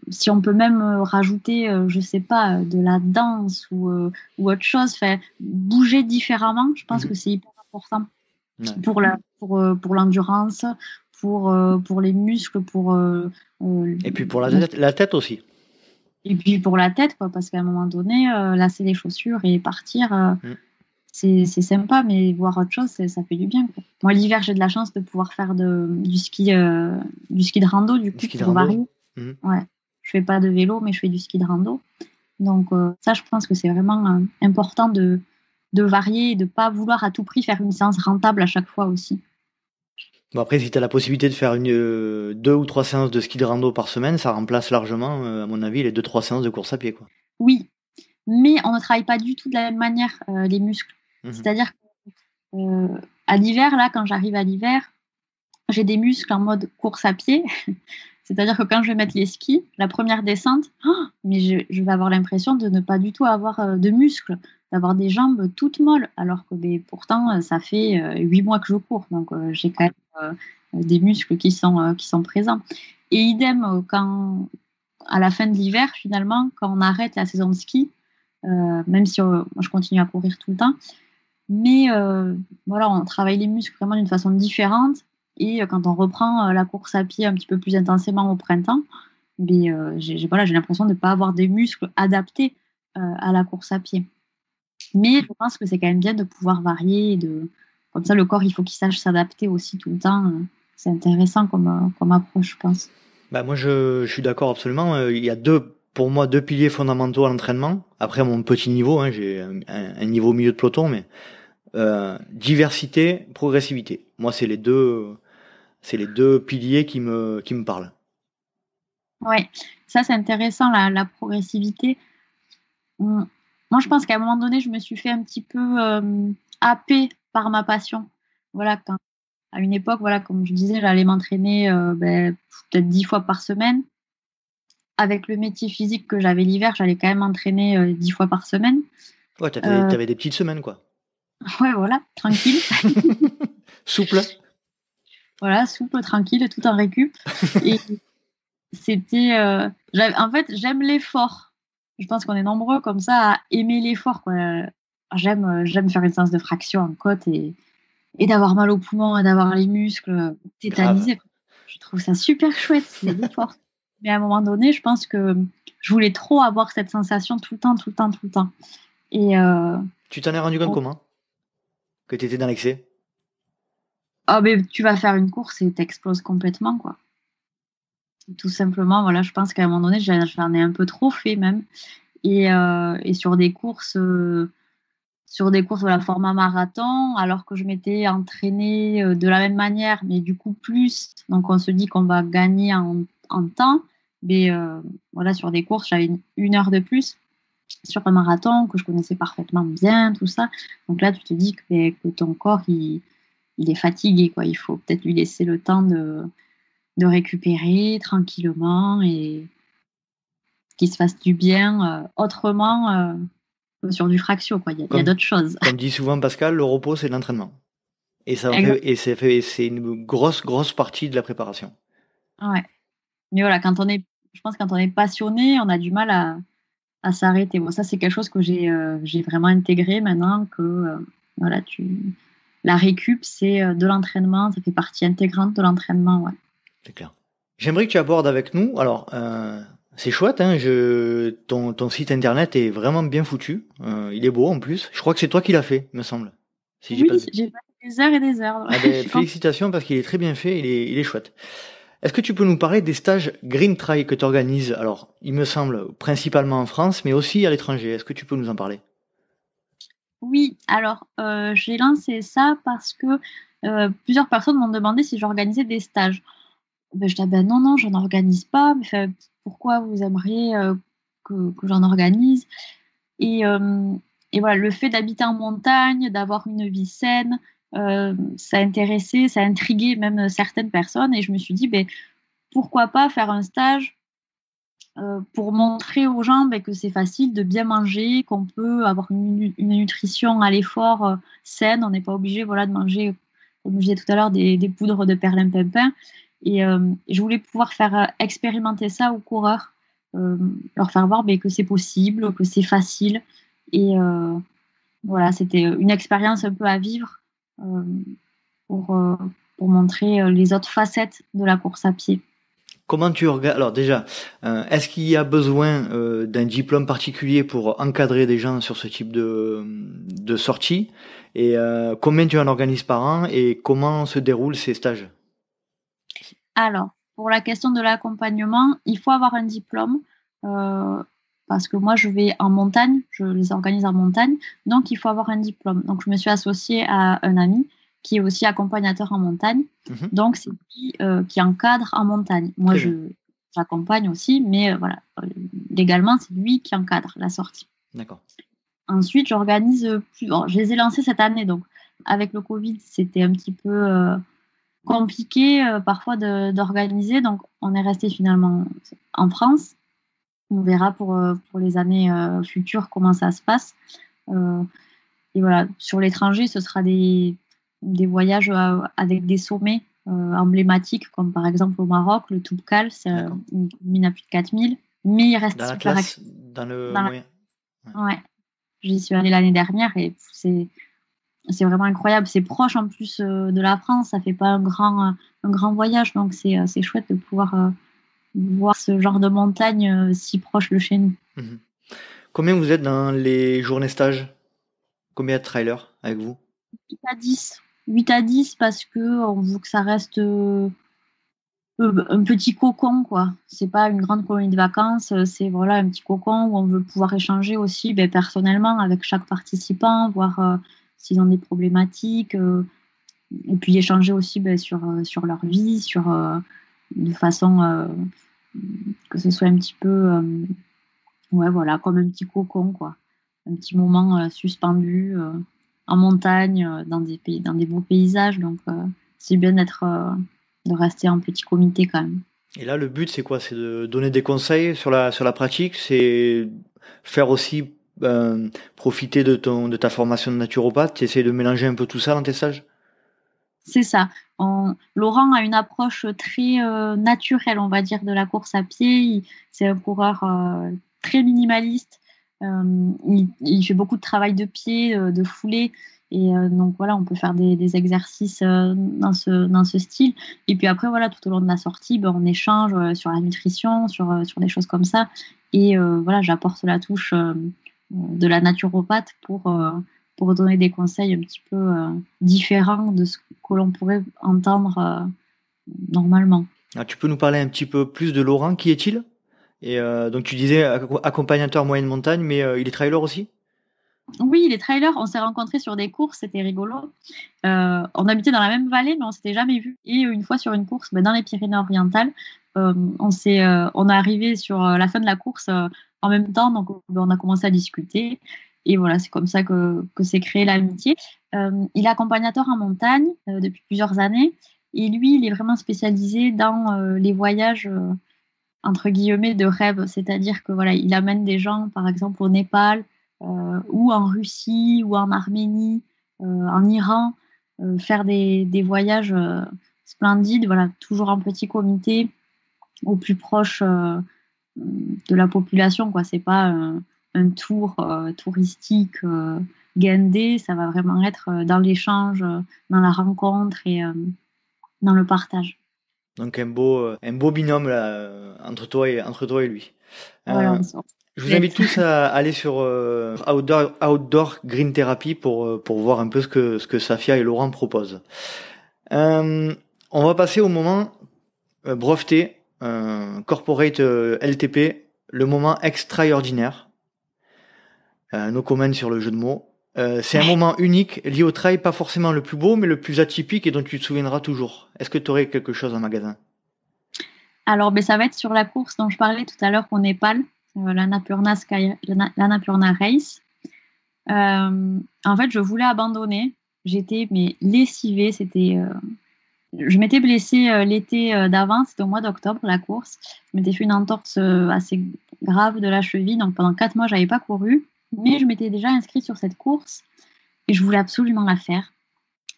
Si on peut même rajouter, je sais pas, de la danse ou autre chose, bouger différemment, je pense que c'est hyper important pour l'endurance, pour les muscles, et puis pour la tête aussi. Et puis pour la tête, quoi, parce qu'à un moment donné, lasser les chaussures et partir, c'est sympa, mais voir autre chose, ça fait du bien, quoi. Moi, l'hiver, j'ai de la chance de pouvoir faire du ski de rando, du coup, pour varier. Ouais. Je fais pas de vélo, mais je fais du ski de rando. Donc ça, je pense que c'est vraiment important de varier et de pas vouloir à tout prix faire une séance rentable à chaque fois aussi. Bon, après, si tu as la possibilité de faire 2 ou 3 séances de ski de rando par semaine, ça remplace largement, à mon avis, les 2-3 séances de course à pied, quoi. Oui, mais on ne travaille pas du tout de la même manière les muscles. C'est-à-dire qu'à l'hiver, là, quand j'arrive à l'hiver, j'ai des muscles en mode course à pied. C'est-à-dire que quand je vais mettre les skis, la première descente, mais je vais avoir l'impression de ne pas du tout avoir de muscles, d'avoir des jambes toutes molles, alors que pourtant, ça fait 8 mois que je cours. Donc, j'ai quand même des muscles qui sont présents. Et idem, quand, à la fin de l'hiver, finalement, quand on arrête la saison de ski, même si moi, je continue à courir tout le temps, mais voilà, on travaille les muscles vraiment d'une façon différente. Et quand on reprend la course à pied un petit peu plus intensément au printemps, j'ai l'impression de ne pas avoir des muscles adaptés à la course à pied. Mais je pense que c'est quand même bien de pouvoir varier. Comme ça, le corps, il faut qu'il sache s'adapter aussi tout le temps. C'est intéressant comme approche, je pense. Bah, moi, je suis d'accord absolument. Il y a pour moi, 2 piliers fondamentaux à l'entraînement. Après, à mon petit niveau, hein, j'ai un niveau au milieu de peloton, mais diversité, progressivité. Moi, c'est les deux piliers qui me parlent. Ouais, ça c'est intéressant, la progressivité. Moi, je pense qu'à un moment donné, je me suis fait un petit peu happer par ma passion. Voilà, à une époque, voilà, comme je disais, j'allais m'entraîner peut-être 10 fois par semaine. Avec le métier physique que j'avais l'hiver, j'allais quand même m'entraîner 10 fois par semaine. Ouais, t'avais des petites semaines, quoi. Ouais, voilà, tranquille. Souple. Voilà, souple, tranquille, tout en récup. Et c'était... en fait, j'aime l'effort. Je pense qu'on est nombreux comme ça à aimer l'effort, quoi. J'aime faire une séance de traction en côte et d'avoir mal aux poumons et d'avoir les muscles tétanisés. Je trouve ça super chouette, c'est l'effort. Mais à un moment donné, je pense que je voulais trop avoir cette sensation tout le temps. Et tu t'en es rendu compte comment? Que tu étais dans l'excès? Tu vas faire une course et t'exploses complètement, quoi. Tout simplement, voilà, je pense qu'à un moment donné, j'en ai un peu trop fait même. Et sur des courses, voilà, format marathon, alors que je m'étais entraînée de la même manière, mais du coup plus. Donc on se dit qu'on va gagner en temps. Mais voilà, sur des courses, j'avais une heure de plus. Sur un marathon que je connaissais parfaitement bien, tout ça. Donc là, tu te dis que ton corps, il est fatigué, quoi. Il faut peut-être lui laisser le temps de récupérer tranquillement et qu'il se fasse du bien autrement que sur du fractio, quoi. Il y a d'autres choses. Comme dit souvent Pascal, le repos, c'est l'entraînement. Et c'est une grosse partie de la préparation. Ouais. Mais voilà, je pense que quand on est passionné, on a du mal à s'arrêter. Bon, ça, c'est quelque chose que j'ai vraiment intégré maintenant que voilà, la récup, c'est de l'entraînement, ça fait partie intégrante de l'entraînement, ouais. C'est clair. J'aimerais que tu abordes avec nous. Alors, c'est chouette, hein, ton site internet est vraiment bien foutu. Il est beau en plus. Je crois que c'est toi qui l'as fait, il me semble. Si j'ai Oui, pas de... j'ai passé des heures et des heures. Ah Je ben, suis contente. félicitations parce qu'il est très bien fait, il est chouette. Est-ce que tu peux nous parler des stages Green Try que tu organises? Alors, il me semble, principalement en France, mais aussi à l'étranger. Est-ce que tu peux nous en parler? Oui, alors j'ai lancé ça parce que plusieurs personnes m'ont demandé si j'organisais des stages. Ben, je dis, ah ben non, non, j'en organise pas. Mais enfin, pourquoi vous aimeriez que j'en organise? Et, euh, et voilà, le fait d'habiter en montagne, d'avoir une vie saine, ça a intéressé, ça a intrigué même certaines personnes. Et je me suis dit, ben, pourquoi pas faire un stage pour montrer aux gens ben, que c'est facile de bien manger, qu'on peut avoir une nutrition à l'effort saine. On n'est pas obligé voilà, de manger, comme je disais tout à l'heure, des poudres de perlimpinpin. Et je voulais pouvoir faire expérimenter ça aux coureurs, leur faire voir ben, que c'est possible, que c'est facile. Et voilà, c'était une expérience un peu à vivre euh, pour, euh, pour montrer les autres facettes de la course à pied. Comment tu organises? Alors déjà, est-ce qu'il y a besoin d'un diplôme particulier pour encadrer des gens sur ce type de sortie? Et combien tu en organises par an et comment se déroulent ces stages? Alors, pour la question de l'accompagnement, il faut avoir un diplôme parce que moi, je vais en montagne, je les organise en montagne, donc il faut avoir un diplôme. Donc, je me suis associée à un ami qui est aussi accompagnateur en montagne. Mhm. Donc, c'est lui qui encadre en montagne. Moi, Très bien. j'accompagne aussi, mais voilà, légalement, c'est lui qui encadre la sortie. D'accord. Ensuite, j'organise plus. Bon, je les ai lancés cette année, donc avec le Covid, c'était un petit peu compliqué parfois d'organiser. Donc, on est resté finalement en France. On verra pour les années futures comment ça se passe. Euh, et voilà, sur l'étranger, ce sera des voyages avec des sommets emblématiques, comme par exemple au Maroc, le Toubkal, c'est D'accord. une commune à plus de 4000, mais il reste Dans la super classe, accessible. dans le Dans moyen. Ouais, j'y suis allée l'année dernière et c'est vraiment incroyable. C'est proche en plus de la France, ça fait pas un grand voyage, donc c'est chouette de pouvoir voir ce genre de montagne si proche de chez nous. Mhm. Combien vous êtes dans les journées stages? Combien de trailers avec vous? 8 à 10. 8 à 10 parce que on veut que ça reste un petit cocon, quoi. C'est pas une grande colonie de vacances, c'est voilà un petit cocon où on veut pouvoir échanger aussi ben, personnellement avec chaque participant, voir s'ils ont des problématiques, et puis échanger aussi ben, sur leur vie, de façon que ce soit un petit peu, ouais, voilà, comme un petit cocon, quoi. Un petit moment suspendu en montagne, dans des beaux paysages. Donc, c'est bien de rester en petit comité quand même. Et là, le but, c'est quoi? C'est de donner des conseils sur la pratique, c'est faire aussi profiter de ta formation de naturopathe, tu essaies de mélanger un peu tout ça dans tes stages? C'est ça. Laurent a une approche très naturelle, on va dire, de la course à pied. C'est un coureur très minimaliste. Il fait beaucoup de travail de pied, de foulée. Et donc voilà, on peut faire des exercices dans ce style. Et puis après, voilà, tout au long de la sortie, ben, on échange sur la nutrition, sur des choses comme ça. Et voilà, j'apporte la touche de la naturopathe pour donner des conseils un petit peu différents de ce que l'on pourrait entendre normalement. Ah, tu peux nous parler un petit peu plus de Laurent, qui est-il? Et donc tu disais accompagnateur moyenne montagne, mais il est trailer aussi? Oui, les trailers, on s'est rencontrés sur des courses, c'était rigolo. On habitait dans la même vallée, mais on s'était jamais vus. Et une fois sur une course, ben, dans les Pyrénées-Orientales, on est arrivé sur la fin de la course en même temps, donc ben, on a commencé à discuter. Et voilà, c'est comme ça que s'est créée l'amitié. Il est accompagnateur en montagne depuis plusieurs années. Et lui, il est vraiment spécialisé dans les voyages, entre guillemets, de rêve. C'est-à-dire que voilà, il amène des gens, par exemple, au Népal, ou en Russie, ou en Arménie, en Iran, faire des voyages splendides, voilà, toujours en petit comité, au plus proche de la population, quoi. C'est pas un tour touristique guindé, ça va vraiment être dans l'échange, dans la rencontre et dans le partage. Donc un beau binôme là, entre toi et lui. Voilà, Je vous invite tous à aller sur Outdoor Green Therapy pour voir un peu ce que Safia et Laurent proposent. On va passer au moment breveté, corporate LTP, le moment extraordinaire. No comment sur le jeu de mots. C'est un moment unique, lié au trail, pas forcément le plus beau, mais le plus atypique et dont tu te souviendras toujours. Est-ce que tu aurais quelque chose en magasin? Alors, ça va être sur la course dont je parlais tout à l'heure au Népal, l'Annapurna Race. En fait, je voulais abandonner. J'étais lessivée. Je m'étais blessée l'été d'avant, c'était au mois d'octobre, la course. Je m'étais fait une entorse assez grave de la cheville, donc pendant 4 mois, je n'avais pas couru. Mais je m'étais déjà inscrite sur cette course et je voulais absolument la faire.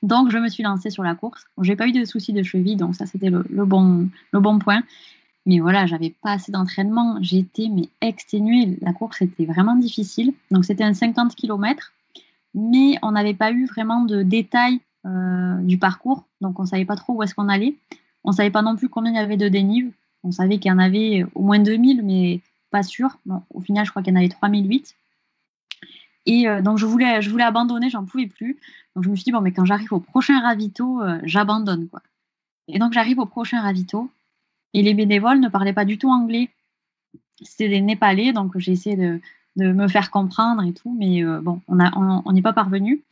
Donc, je me suis lancée sur la course. Je n'ai pas eu de soucis de cheville, donc ça, c'était le bon point. Mais voilà, j'avais pas assez d'entraînement. J'étais exténuée. La course était vraiment difficile. Donc, c'était un 50 km. Mais on n'avait pas eu vraiment de détails du parcours. Donc, on ne savait pas trop où est-ce qu'on allait. On ne savait pas non plus combien il y avait de dénive. On savait qu'il y en avait au moins 2000, mais pas sûr. Bon, au final, je crois qu'il y en avait 3008. Et donc, je voulais abandonner, j'en pouvais plus. Donc, je me suis dit, quand j'arrive au prochain ravito, j'abandonne, quoi. Et donc, j'arrive au prochain ravito. Et les bénévoles ne parlaient pas du tout anglais. C'était des Népalais, donc j'ai essayé de me faire comprendre et tout. Mais on n'y est pas parvenu.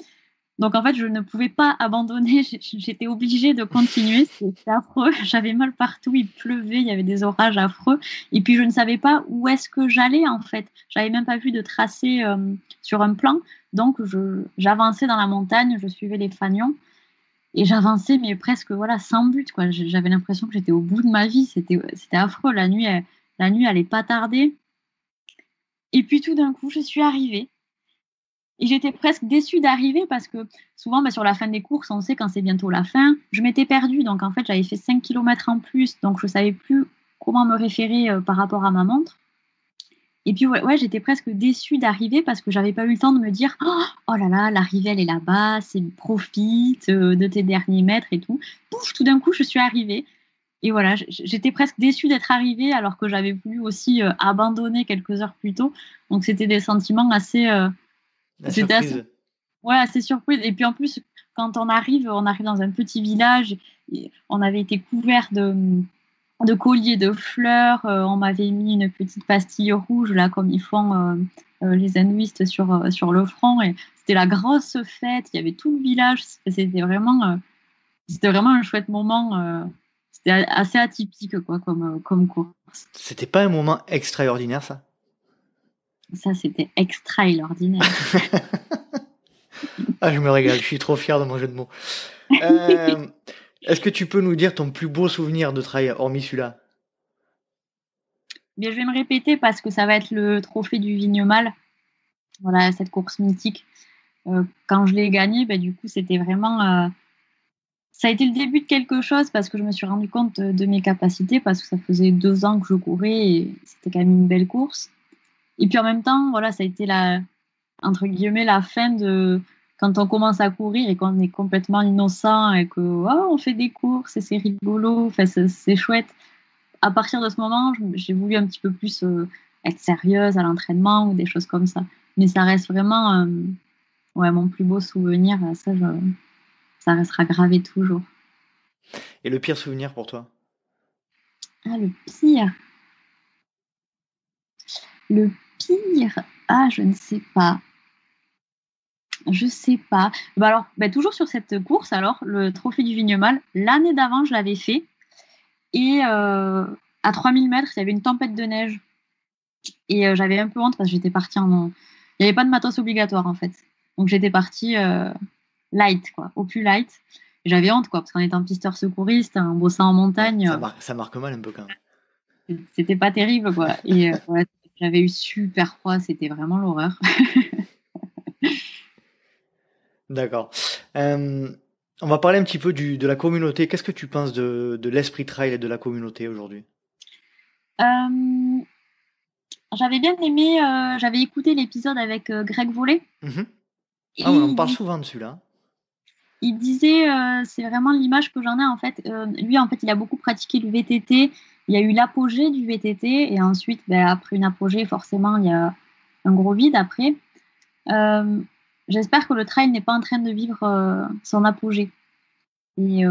Donc, en fait, je ne pouvais pas abandonner. J'étais obligée de continuer. C'était affreux. J'avais mal partout. Il pleuvait. Il y avait des orages affreux. Et puis, je ne savais pas où est-ce que j'allais, en fait. J'avais même pas vu de tracé sur un plan. Donc, j'avançais dans la montagne. Je suivais les fanions. Et j'avançais, mais presque sans but, quoi. J'avais l'impression que j'étais au bout de ma vie. C'était affreux. La nuit, elle n'est pas tardée. Et puis, tout d'un coup, je suis arrivée. Et j'étais presque déçue d'arriver parce que souvent, sur la fin des courses, on sait quand c'est bientôt la fin. Je m'étais perdue, donc en fait, j'avais fait 5 km en plus, donc je ne savais plus comment me référer par rapport à ma montre. Et puis, ouais, j'étais presque déçue d'arriver parce que j'avais pas eu le temps de me dire oh là là, l'arrivée, elle est là-bas, profite de tes derniers mètres et tout. Pouf, tout d'un coup, je suis arrivée. Et voilà, j'étais presque déçue d'être arrivée alors que j'avais voulu aussi abandonner quelques heures plus tôt. Donc, c'était des sentiments assez... C'était assez surprise. Et puis en plus, quand on arrive dans un petit village. On avait été couvert de colliers de fleurs. On m'avait mis une petite pastille rouge, là, comme ils font les hindouistes sur le front. Et c'était la grosse fête. Il y avait tout le village. C'était vraiment un chouette moment. C'était assez atypique, quoi, comme course. C'était pas un moment extraordinaire, ça? Ça, c'était extraordinaire. Ah, je me régale, je suis trop fier de mon jeu de mots. Est-ce que tu peux nous dire ton plus beau souvenir de trail, hormis celui-là? Bien, je vais me répéter parce que ça va être le trophée du Vignemal. Voilà, cette course mythique. Quand je l'ai gagnée, du coup, c'était vraiment... ça a été le début de quelque chose parce que je me suis rendu compte de mes capacités parce que ça faisait 2 ans que je courais et c'était quand même une belle course. Et puis en même temps, voilà, ça a été entre guillemets, la fin de quand on commence à courir et qu'on est complètement innocent et que on fait des courses et c'est rigolo, enfin, c'est chouette. À partir de ce moment, j'ai voulu un petit peu plus être sérieuse à l'entraînement ou des choses comme ça. Mais ça reste vraiment mon plus beau souvenir. Ça restera gravé toujours. Et le pire souvenir pour toi? Ah, le pire. Le pire, je ne sais pas. Je sais pas. Alors, toujours sur cette course, alors, le trophée du Vignemal, l'année d'avant, je l'avais fait. Et à 3000 mètres, il y avait une tempête de neige. Et j'avais un peu honte parce que j'étais partie il n'y avait pas de matos obligatoire, en fait. Donc, j'étais partie light, quoi, au plus light. Et j'avais honte, quoi, parce qu'en étant pisteur secouriste, en bossant en montagne... Ça marque mal un peu, quand même. C'était pas terrible, quoi. Et voilà, j'avais eu super froid, c'était vraiment l'horreur. D'accord. On va parler un petit peu de la communauté. Qu'est-ce que tu penses de l'esprit trail et de la communauté aujourd'hui? J'avais bien aimé, j'avais écouté l'épisode avec Greg Vollet. On en parle souvent de celui-là. il disait, c'est vraiment l'image que j'en ai en fait. Lui, en fait, il a beaucoup pratiqué le VTT. Il y a eu l'apogée du VTT et ensuite, après une apogée, forcément, il y a un gros vide après. J'espère que le trail n'est pas en train de vivre son apogée. Et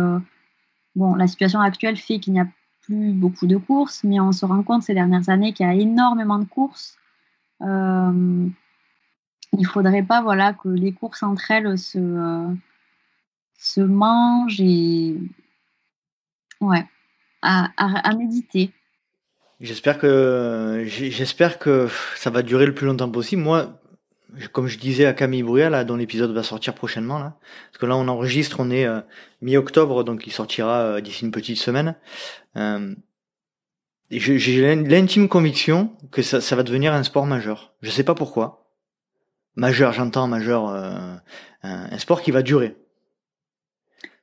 bon, la situation actuelle fait qu'il n'y a plus beaucoup de courses, mais on se rend compte ces dernières années qu'il y a énormément de courses. Il faudrait pas, voilà, que les courses entre elles se mangent et ouais, à méditer. J'espère que ça va durer le plus longtemps possible. Moi, comme je disais à Camille Bruyas, là, dont l'épisode va sortir prochainement, là, parce que là on enregistre, on est mi-octobre, donc il sortira d'ici une petite semaine. J'ai l'intime conviction que ça va devenir un sport majeur. Je sais pas pourquoi. Majeur, j'entends majeur, un sport qui va durer.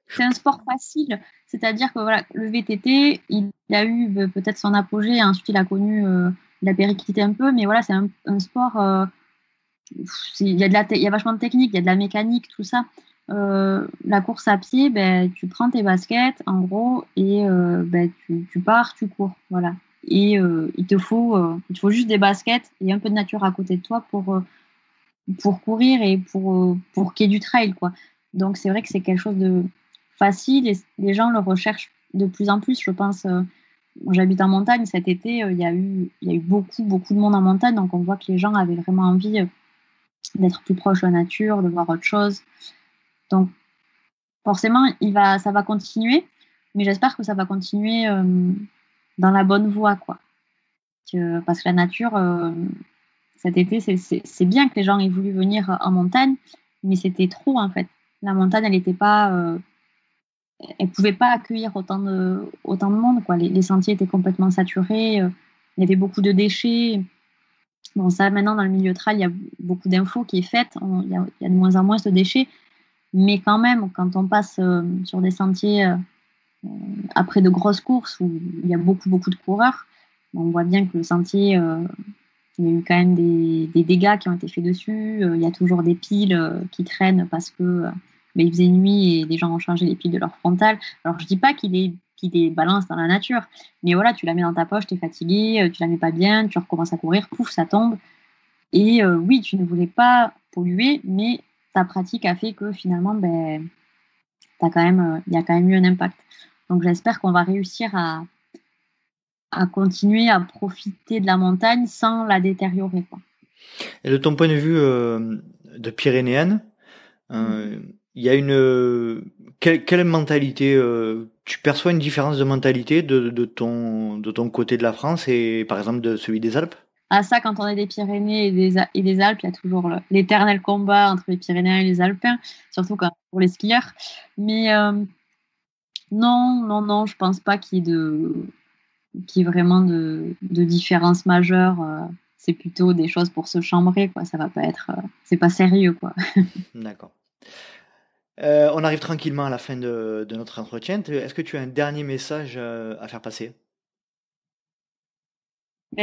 C'est un sport facile, c'est-à-dire que voilà, le VTT, il a eu peut-être son apogée, et ensuite il a connu, il a périclité un peu, mais voilà, c'est un sport. Il y a vachement de technique, il y a de la mécanique, tout ça. La course à pied, tu prends tes baskets, en gros, et tu pars, tu cours, voilà. Et il te faut juste des baskets et un peu de nature à côté de toi pour courir et pour qu'il y ait du trail, quoi. Donc c'est vrai que c'est quelque chose de facile et les gens le recherchent de plus en plus, je pense. J'habite en montagne, cet été, il y a eu beaucoup, beaucoup de monde en montagne, donc on voit que les gens avaient vraiment envie d'être plus proche de la nature, de voir autre chose. Donc forcément, ça va continuer, mais j'espère que ça va continuer dans la bonne voie, quoi. Parce que la nature, cet été, c'est bien que les gens aient voulu venir en montagne, mais c'était trop en fait. La montagne, elle pouvait pas accueillir autant de monde, quoi. Les sentiers étaient complètement saturés, il y avait beaucoup de déchets. Bon, ça maintenant dans le milieu trail, il y a beaucoup d'infos qui est faite, il y a de moins en moins de déchets, mais quand même, quand on passe sur des sentiers après de grosses courses où il y a beaucoup, beaucoup de coureurs, on voit bien que le sentier, il y a eu quand même des dégâts qui ont été faits dessus. Il y a toujours des piles qui traînent parce que il faisait nuit et les gens ont changé les piles de leur frontal. Alors je dis pas qu'il les balance dans la nature, mais voilà, tu la mets dans ta poche, tu es fatigué, tu la mets pas bien, tu recommences à courir, pouf, ça tombe. Et oui, tu ne voulais pas polluer, mais ta pratique a fait que finalement, il y a quand même eu un impact. Donc j'espère qu'on va réussir à continuer à profiter de la montagne sans la détériorer, quoi. Et de ton point de vue de Pyrénéenne, il y a quelle mentalité, tu perçois une différence de mentalité de ton côté de la France et par exemple de celui des Alpes? Ah ça, quand on est des Pyrénées et des Alpes, il y a toujours l'éternel combat entre les Pyrénéens et les Alpins, surtout pour les skieurs. Mais non, je pense pas qu'il y ait vraiment de différence majeure. C'est plutôt des choses pour se chambrer, quoi. Ça va pas être, c'est pas sérieux, quoi. D'accord. On arrive tranquillement à la fin de notre entretien. Est-ce que tu as un dernier message à faire passer?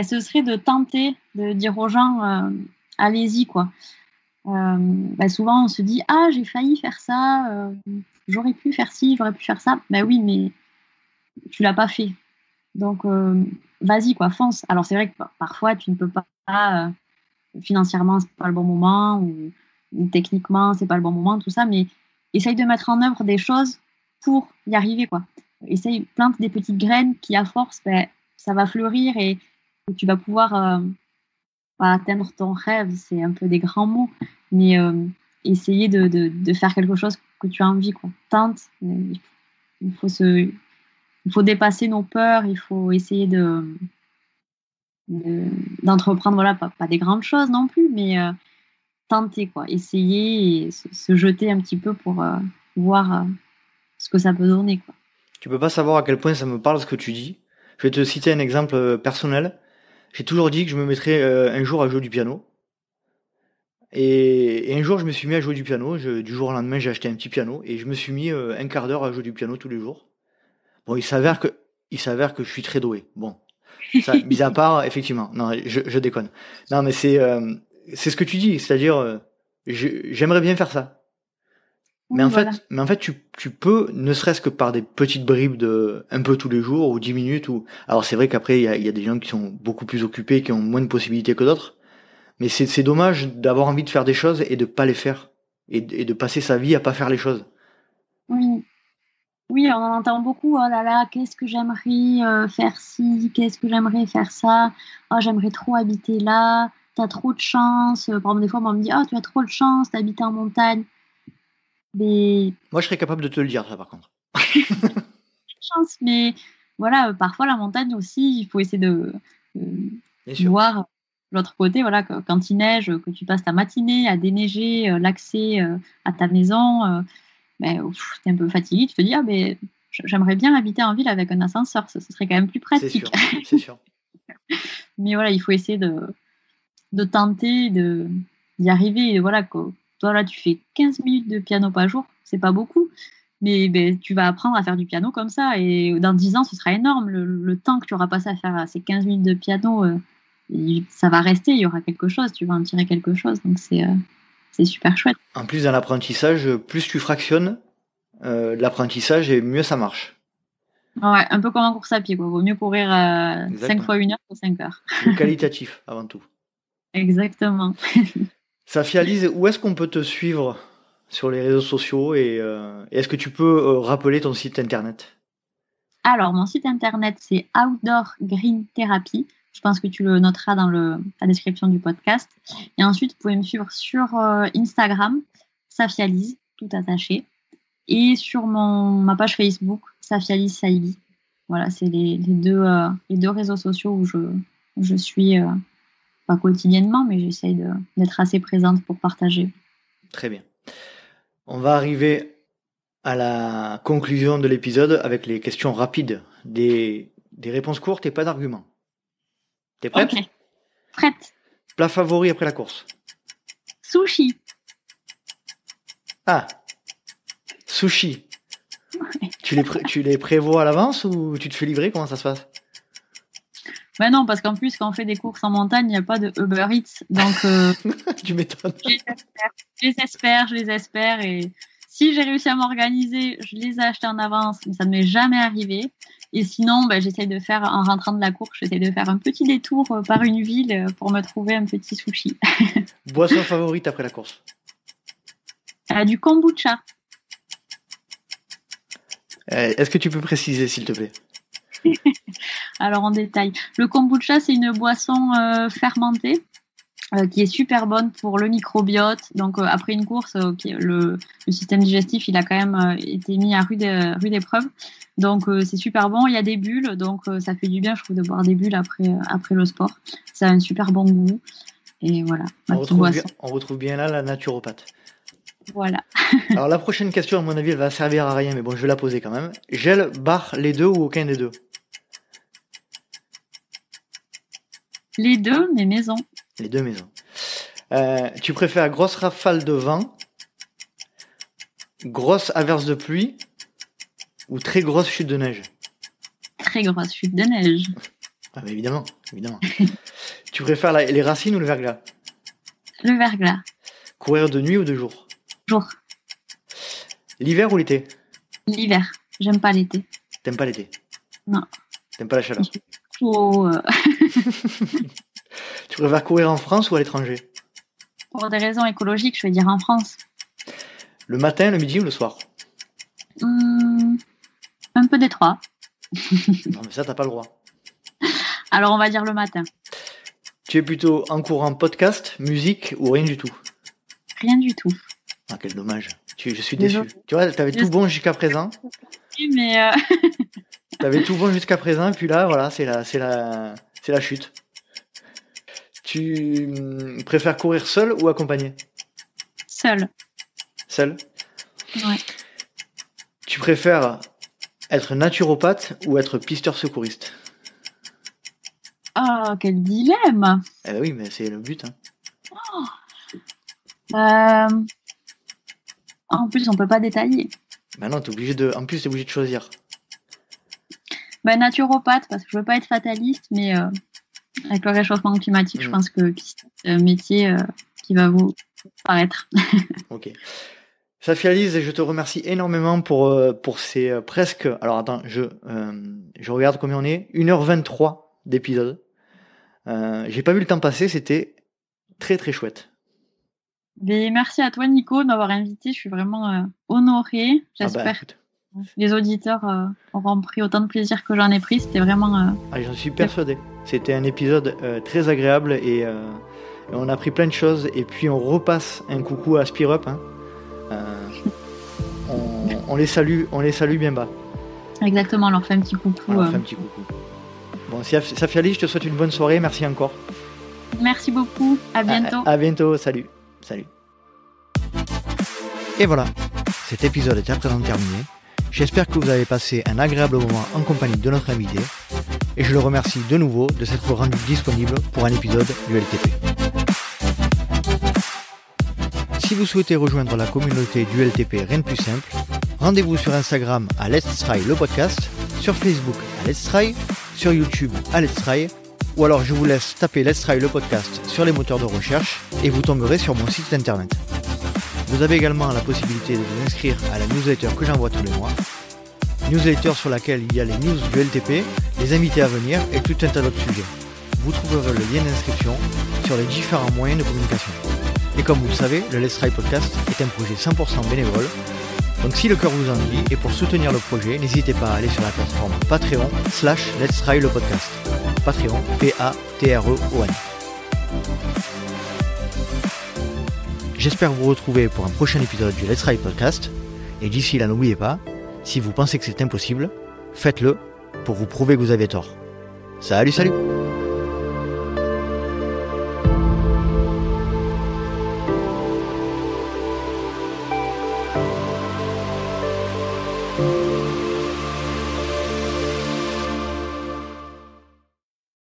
Ce serait de tenter, de dire aux gens, allez-y, quoi. Souvent, on se dit, ah, j'ai failli faire ça, j'aurais pu faire ci, j'aurais pu faire ça. Oui, mais tu l'as pas fait. Donc, vas-y, quoi, fonce. Alors, c'est vrai que parfois, tu ne peux pas, financièrement, c'est pas le bon moment, ou techniquement, c'est pas le bon moment, tout ça, mais essaye de mettre en œuvre des choses pour y arriver, quoi. Plante des petites graines qui, à force, ça va fleurir et tu vas pouvoir atteindre ton rêve. C'est un peu des grands mots, mais essayer de faire quelque chose que tu as envie, quoi. Tente, il faut dépasser nos peurs, il faut essayer d'entreprendre, voilà, pas des grandes choses non plus, mais tenter, quoi. Essayer et se jeter un petit peu pour voir ce que ça peut donner, quoi. Tu peux pas savoir à quel point ça me parle ce que tu dis. Je vais te citer un exemple personnel. J'ai toujours dit que je me mettrais un jour à jouer du piano. Et un jour, je me suis mis à jouer du piano. Du jour au lendemain, j'ai acheté un petit piano et je me suis mis un quart d'heure à jouer du piano tous les jours. Bon, il s'avère que je suis très doué. Bon, ça, mis à part, effectivement. Non, je déconne. Non, mais c'est ce que tu dis, c'est-à-dire, j'aimerais bien faire ça. Mais en voilà. fait, tu peux, ne serait-ce que par des petites bribes de un peu tous les jours ou 10 minutes ou, alors c'est vrai qu'après, il y a des gens qui sont beaucoup plus occupés, qui ont moins de possibilités que d'autres. Mais c'est dommage d'avoir envie de faire des choses et de pas les faire. Et de passer sa vie à pas faire les choses. Oui. Oui, on en entend beaucoup. Oh là là, qu'est-ce que j'aimerais faire ci, qu'est-ce que j'aimerais faire ça. Oh, j'aimerais trop habiter là. T'as trop de chance. Par exemple, des fois, on me dit, oh, tu as trop de chance d'habiter en montagne. Mais Moi, je serais capable de te le dire, ça, par contre. chance, mais voilà, parfois la montagne aussi, il faut essayer de Bien sûr. voir l'autre côté, voilà, quand il neige, que tu passes ta matinée à déneiger l'accès à ta maison, t'es un peu fatigué, tu te dis, ah, mais j'aimerais bien habiter en ville avec un ascenseur, ça serait quand même plus C'est pratique. sûr, c'est sûr. Mais voilà, il faut essayer de tenter d'y arriver. Et voilà, toi là, tu fais 15 minutes de piano par jour, c'est pas beaucoup. Mais tu vas apprendre à faire du piano comme ça. Et dans 10 ans, ce sera énorme. Le temps que tu auras passé à faire ces 15 minutes de piano, ça va rester. Il y aura quelque chose. Tu vas en tirer quelque chose. Donc, c'est super chouette. En plus, dans l'apprentissage, plus tu fractionnes l'apprentissage et mieux ça marche. Ouais, un peu comme en course à pied, quoi. Vaut mieux courir 5 Exactement. fois 1 heure que 5 heures. Le qualitatif, avant tout. Exactement. Safia Lise, où est-ce qu'on peut te suivre sur les réseaux sociaux et est-ce que tu peux rappeler ton site internet? Alors, mon site internet, c'est Outdoor Green Therapy. Je pense que tu le noteras dans la description du podcast. Et ensuite, vous pouvez me suivre sur Instagram, Safia Lise, tout attaché. Et sur ma page Facebook, Safia Lise Saïbi. Voilà, c'est les deux réseaux sociaux où je suis, pas quotidiennement, mais j'essaye d'être assez présente pour partager. Très bien. On va arriver à la conclusion de l'épisode avec les questions rapides, des réponses courtes et pas d'arguments. T'es prête? Ok, prête. Plat favori après la course? Sushi. Ah, sushi. Ouais. Tu les prévois à l'avance ou tu te fais livrer? Comment ça se passe? Ben non, parce qu'en plus, quand on fait des courses en montagne, il n'y a pas de Uber Eats. Donc, Tu m'étonnes. je les espère. Et si j'ai réussi à m'organiser, je les ai achetés en avance, mais ça ne m'est jamais arrivé. Et sinon, j'essaye de faire, en rentrant de la course, j'essaye de faire un petit détour par une ville pour me trouver un petit sushi. Boisson favorite après la course? Du kombucha. Est-ce que tu peux préciser, s'il te plaît? Alors, en détail. Le kombucha, c'est une boisson fermentée qui est super bonne pour le microbiote. Donc, après une course, le système digestif, il a quand même été mis à rude épreuve. Donc, c'est super bon. Il y a des bulles, donc ça fait du bien, je trouve, de boire des bulles après le sport. Ça a un super bon goût. Et voilà, On retrouve bien là la naturopathe. Voilà. Alors, la prochaine question, à mon avis, elle va servir à rien, mais bon, je vais la poser quand même. Gel, bar, les deux ou aucun des deux? Les deux, mais maison. Les deux maisons. Tu préfères grosse rafale de vent, grosse averse de pluie ou très grosse chute de neige? Très grosse chute de neige. Ah bah évidemment. Tu préfères les racines ou le verglas? Le verglas. Courir de nuit ou de jour? Jour. L'hiver ou l'été? L'hiver. J'aime pas l'été. T'aimes pas l'été? Non. T'aimes pas la chaleur? Pour Tu préfères courir en France ou à l'étranger? des raisons écologiques, je vais dire en France. Le matin, le midi ou le soir? Un peu des trois. Non mais ça t'as pas le droit. Alors on va dire le matin. Tu es plutôt en courant podcast, musique ou rien du tout? Rien du tout. Ah quel dommage. Je suis déçu. Désolé. Tu vois, t'avais tout bon jusqu'à présent. Mais T'avais tout bon jusqu'à présent, et puis là, voilà, c'est la chute. Tu préfères courir seul ou accompagné? seul. Seul? Ouais. Tu préfères être naturopathe ou être pisteur secouriste? Oh, quel dilemme. Eh ben oui, mais c'est le but. Hein. En plus, on peut pas détailler. Ben non, en plus, t'es obligé de choisir. Naturopathe, parce que je veux pas être fataliste, mais avec le réchauffement climatique, je pense que c'est un métier qui va vous paraître. Ok. Safialise, je te remercie énormément pour ces presque... Alors attends, je regarde combien on est. 1h23 d'épisode. J'ai pas vu le temps passer, c'était très très chouette. Mais merci à toi, Nico, de m'avoir invité. Je suis vraiment honorée. J'espère que les auditeurs auront pris autant de plaisir que j'en ai pris. C'était vraiment... j'en suis persuadé. C'était un épisode très agréable et on a appris plein de choses. Et puis on repasse un coucou à Spear Up. Hein. On les salue bien bas. Exactement, on leur fait un petit coucou. On leur fait un petit coucou. Bon, Safiali, je te souhaite une bonne soirée. Merci encore. Merci beaucoup. À bientôt. À bientôt. Salut. Et voilà, cet épisode est à présent terminé. J'espère que vous avez passé un agréable moment en compagnie de notre invité. Et je le remercie de nouveau de s'être rendu disponible pour un épisode du LTP. Si vous souhaitez rejoindre la communauté du LTP, rien de plus simple, rendez-vous sur Instagram à Let's Try le podcast, sur Facebook à Let's Try, sur YouTube à Let's Try, ou alors je vous laisse taper Let's Try le podcast sur les moteurs de recherche et vous tomberez sur mon site internet. Vous avez également la possibilité de vous inscrire à la newsletter que j'envoie tous les mois, newsletter sur laquelle il y a les news du LTP, les invités à venir et tout un tas d'autres sujets. Vous trouverez le lien d'inscription sur les différents moyens de communication. Et comme vous le savez, le Let's Try Podcast est un projet 100% bénévole. Donc si le cœur vous en dit, et pour soutenir le projet, n'hésitez pas à aller sur la plateforme Patreon/Let's Try le podcast. Patreon, Patreon. J'espère vous retrouver pour un prochain épisode du Let's Try Podcast. Et d'ici là, n'oubliez pas, si vous pensez que c'est impossible, faites-le pour vous prouver que vous avez tort. Salut